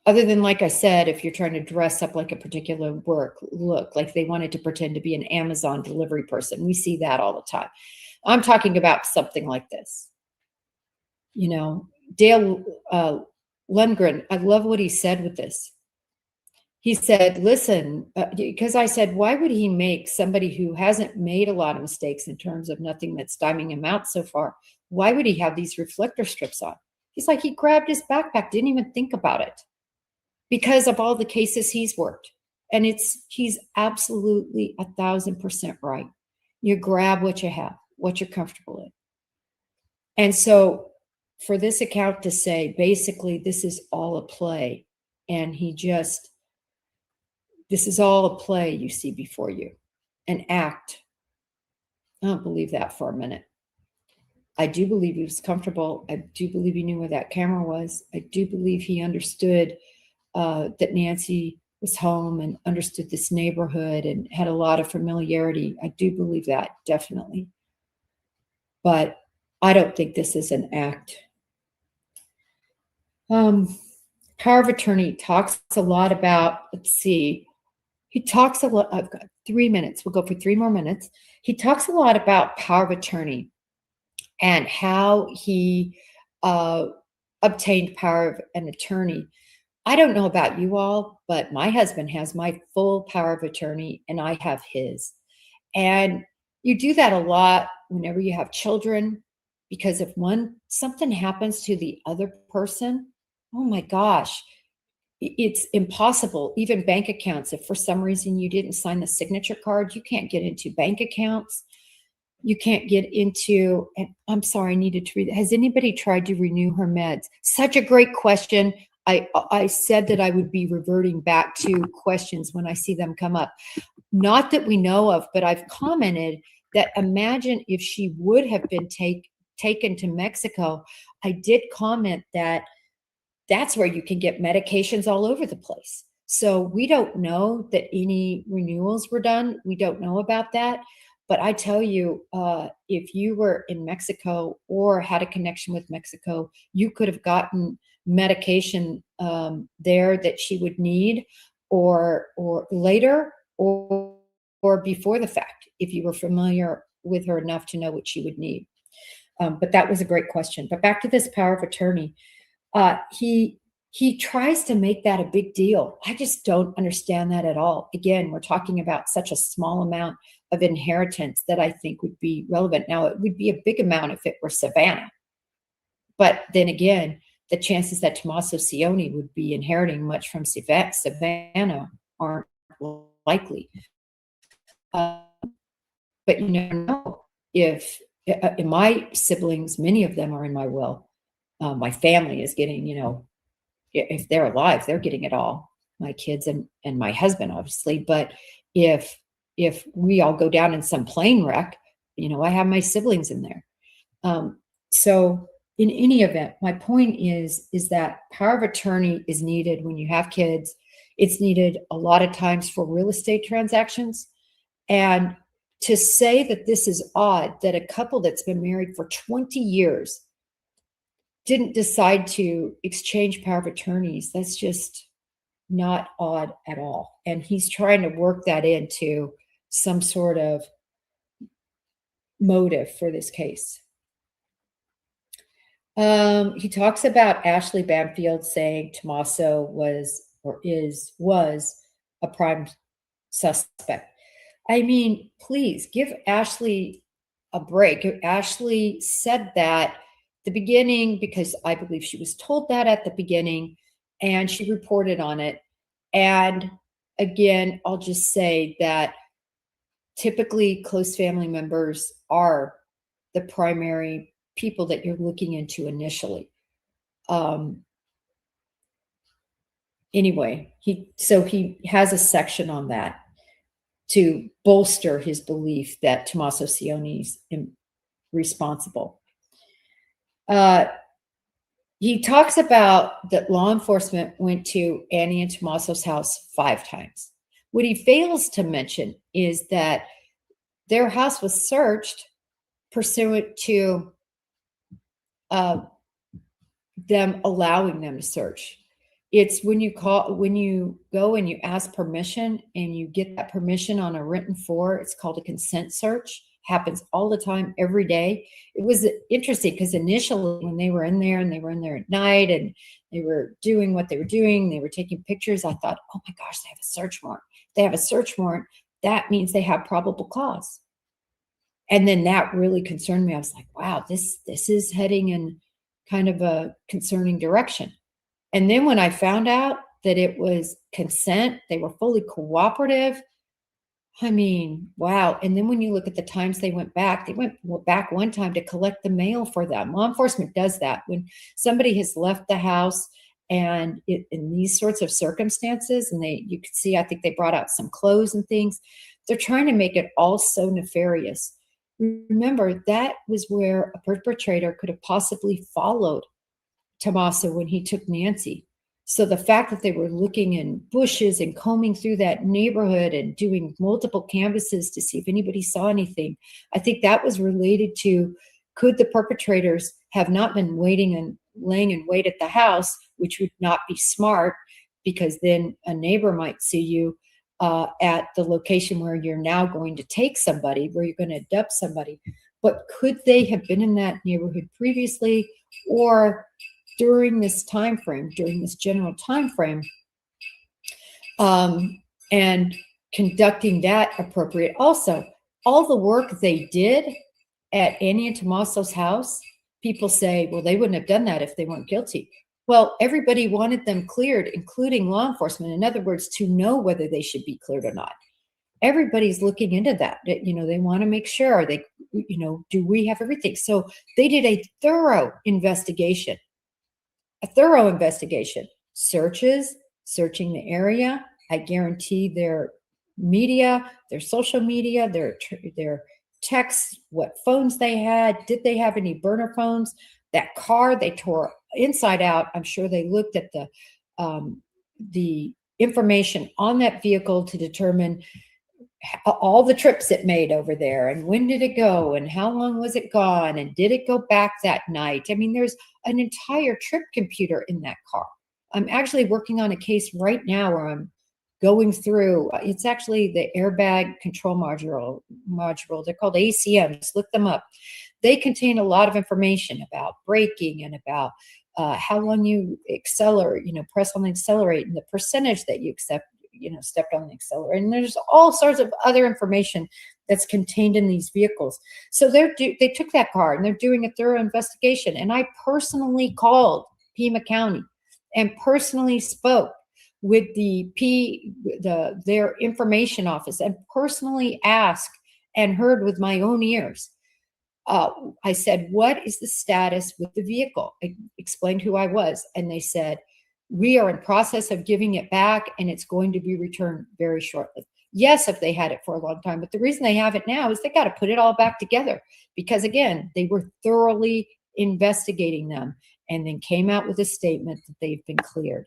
Other than, like I said, if you're trying to dress up like a particular look, like they wanted to pretend to be an Amazon delivery person. We see that all the time. I'm talking about something like this. Dale Lundgren, I love what he said with this. He said, listen, because I said, why would he make somebody who hasn't made a lot of mistakes in terms of nothing that's stymieing him out so far, why would he have these reflector strips on? He's like, he grabbed his backpack, didn't even think about it because of all the cases he's worked. And he's absolutely 1,000% right. You grab what you have, what you're comfortable in. And so for this account to say, basically, this is all a play, and this is all a play you see before you, an act. I don't believe that for a minute. I do believe he was comfortable. I do believe he knew where that camera was. I do believe he understood that Nancy was home and understood this neighborhood and had a lot of familiarity. I do believe that, definitely. But I don't think this is an act. Power of attorney talks a lot about, let's see, he talks a lot, I've got 3 minutes. We'll go for 3 more minutes. He talks a lot about power of attorney and how he obtained power of an attorney. I don't know about you all, but my husband has my full power of attorney and I have his. And you do that a lot whenever you have children, because if something happens to the other person, oh my gosh, it's impossible. Even bank accounts, if for some reason you didn't sign the signature card, you can't get into bank accounts. You can't get into, and I'm sorry, I needed to read. Has anybody tried to renew her meds? Such a great question. I said that I would be reverting back to questions when I see them come up. Not that we know of, but I've commented that imagine if she would have been taken to Mexico. I did comment that that's where you can get medications all over the place. So we don't know that any renewals were done. We don't know about that. But I tell you, if you were in Mexico or had a connection with Mexico, you could have gotten medication there that she would need, or later, or before the fact, if you were familiar with her enough to know what she would need. But that was a great question. But back to this power of attorney. He tries to make that a big deal. I just don't understand that at all. Again, we're talking about such a small amount of inheritance that I think would be relevant. Now, it would be a big amount if it were Savannah. But then again, the chances that Tommaso Cioni would be inheriting much from Savannah aren't likely. But you never know. If in my siblings, many of them are in my will. My family is getting, if they're alive, they're getting it all. My kids and my husband, obviously. But if we all go down in some plane wreck, I have my siblings in there. So in any event, my point is that power of attorney is needed when you have kids. It's needed a lot of times for real estate transactions. And to say that this is odd, that a couple that's been married for 20 years didn't decide to exchange power of attorneys, that's just not odd at all. And he's trying to work that into some sort of motive for this case. He talks about Ashley Banfield saying Tommaso was a prime suspect. I mean, please give Ashley a break. Ashley said that the beginning because I believe she was told that at the beginning, and she reported on it. And again, I'll just say that typically close family members are the primary people that you're looking into initially. Anyway, he has a section on that to bolster his belief that Tommaso Cioni's responsible. He talks about that law enforcement went to Annie and Tommaso's house 5 times. What he fails to mention is that their house was searched pursuant to them allowing them to search. It's when you go and you ask permission and you get that permission on a written form, it's called a consent search. Happens all the time, every day. It was interesting because initially when they were in there and they were in there at night and they were doing what they were doing, they were taking pictures, I thought, oh my gosh, they have a search warrant. They have a search warrant. That means they have probable cause. And then that really concerned me. I was like, wow, this is heading in kind of a concerning direction. And then when I found out that it was consent, they were fully cooperative. I mean, wow. And then when you look at the times they went back one time to collect the mail for them. Law enforcement does that. When somebody has left the house and in these sorts of circumstances, and you could see, I think they brought out some clothes and things. They're trying to make it all so nefarious. Remember, that was where a perpetrator could have possibly followed Tommaso when he took Nancy. So the fact that they were looking in bushes and combing through that neighborhood and doing multiple canvases to see if anybody saw anything, I think that was related to, could the perpetrators have not been waiting and laying in wait at the house, which would not be smart because then a neighbor might see you at the location where you're now going to take somebody, where you're going to abduct somebody. But could they have been in that neighborhood previously, or during this time frame, during this general time frame, and conducting that appropriate? Also, all the work they did at Annie and Tommaso's house, people say, well, they wouldn't have done that if they weren't guilty. Well, everybody wanted them cleared, including law enforcement. In other words, to know whether they should be cleared or not. Everybody's looking into that. They want to make sure do we have everything? So they did a thorough investigation. searches, searching the area. I guarantee their media, their social media, their texts, what phones they had, did they have any burner phones? That car they tore inside out. I'm sure they looked at the information on that vehicle to determine all the trips it made over there, and when did it go, and how long was it gone, and did it go back that night? I mean, there's an entire trip computer in that car. I'm actually working on a case right now where I'm going through, it's actually the airbag control module. They're called ACMs. Look them up. They contain a lot of information about braking and about how long you accelerate, press on the accelerate, and the percentage that you stepped on the accelerator. And there's all sorts of other information that's contained in these vehicles. So they took that car and they're doing a thorough investigation. And I personally called Pima County and personally spoke with their information office and personally asked and heard with my own ears. I said, what is the status with the vehicle? I explained who I was. And they said, we are in process of giving it back and it's going to be returned very shortly. Yes, if they had it for a long time, but the reason they have it now is they got to put it all back together because, again, they were thoroughly investigating them and then came out with a statement that they've been cleared.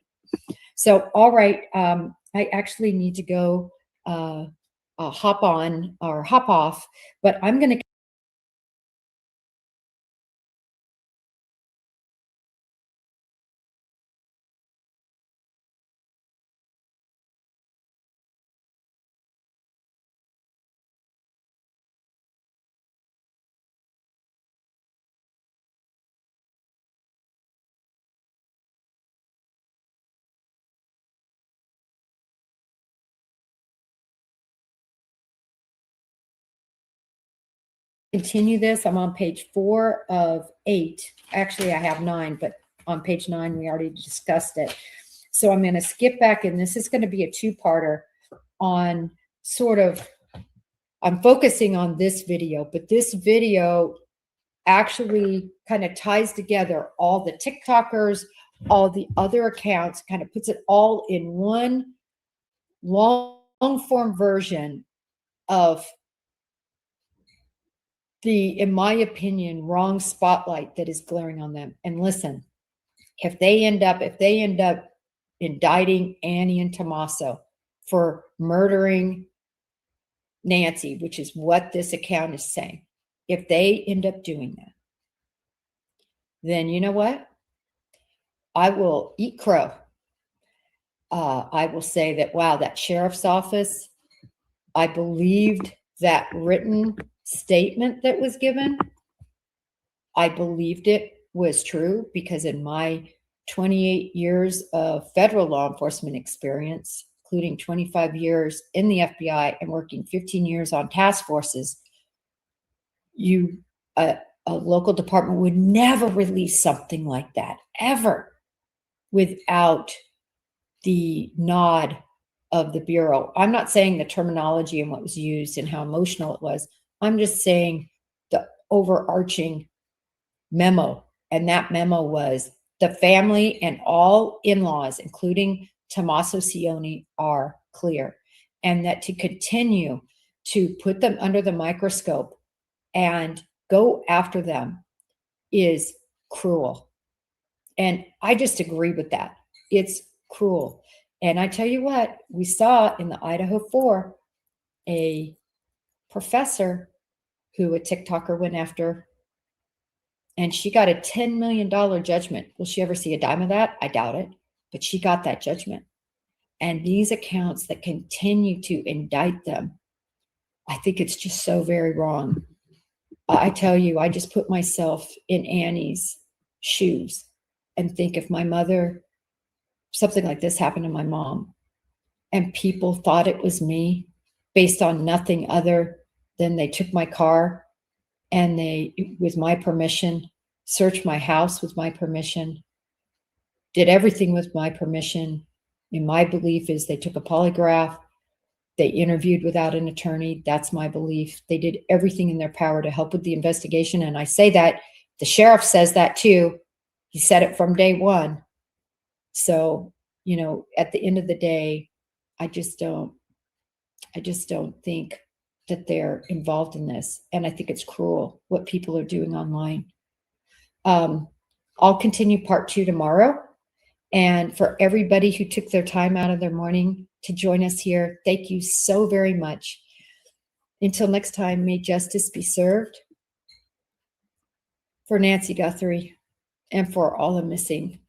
So, all right, I actually need to go hop on or hop off, but I'm going to continue this. I'm on page 4 of 8. Actually, I have 9, but on page 9, we already discussed it. So I'm going to skip back, and this is going to be a two-parter on I'm focusing on this video, but this video actually kind of ties together all the TikTokers, all the other accounts, kind of puts it all in one long-form version of the, in my opinion, wrong spotlight that is glaring on them. And listen, if they end up indicting Annie and Tommaso for murdering Nancy, which is what this account is saying, if they end up doing that, then you know what? I will eat crow. I will say that, wow, that sheriff's office, I believed that written statement that was given. I believed it was true because in my 28 years of federal law enforcement experience, including 25 years in the FBI and working 15 years on task forces, a local department would never release something like that, ever, without the nod of the Bureau. I'm not saying the terminology and what was used and how emotional it was. I'm just saying the overarching memo. And that memo was the family and all in-laws, including Tommaso Cioni, are clear. And that to continue to put them under the microscope and go after them is cruel. And I just agree with that. It's cruel. And I tell you what, we saw in the Idaho 4, a professor who a TikToker went after, and she got a $10 million judgment. Will she ever see a dime of that? I doubt it, but she got that judgment. And these accounts that continue to indict them, I think it's just so very wrong. I tell you, I just put myself in Annie's shoes and think if my mother, something like this happened to my mom, and people thought it was me based on nothing other than they took my car and they, with my permission, searched my house with my permission, did everything with my permission. And my belief is they took a polygraph, they interviewed without an attorney. That's my belief. They did everything in their power to help with the investigation. And I say that, the sheriff says that too. He said it from day one. So you know, at the end of the day, I just don't think that they're involved in this. And I think it's cruel what people are doing online. I'll continue part 2 tomorrow. And for everybody who took their time out of their morning to join us here, thank you so very much. Until next time, may justice be served for Nancy Guthrie and for all the missing.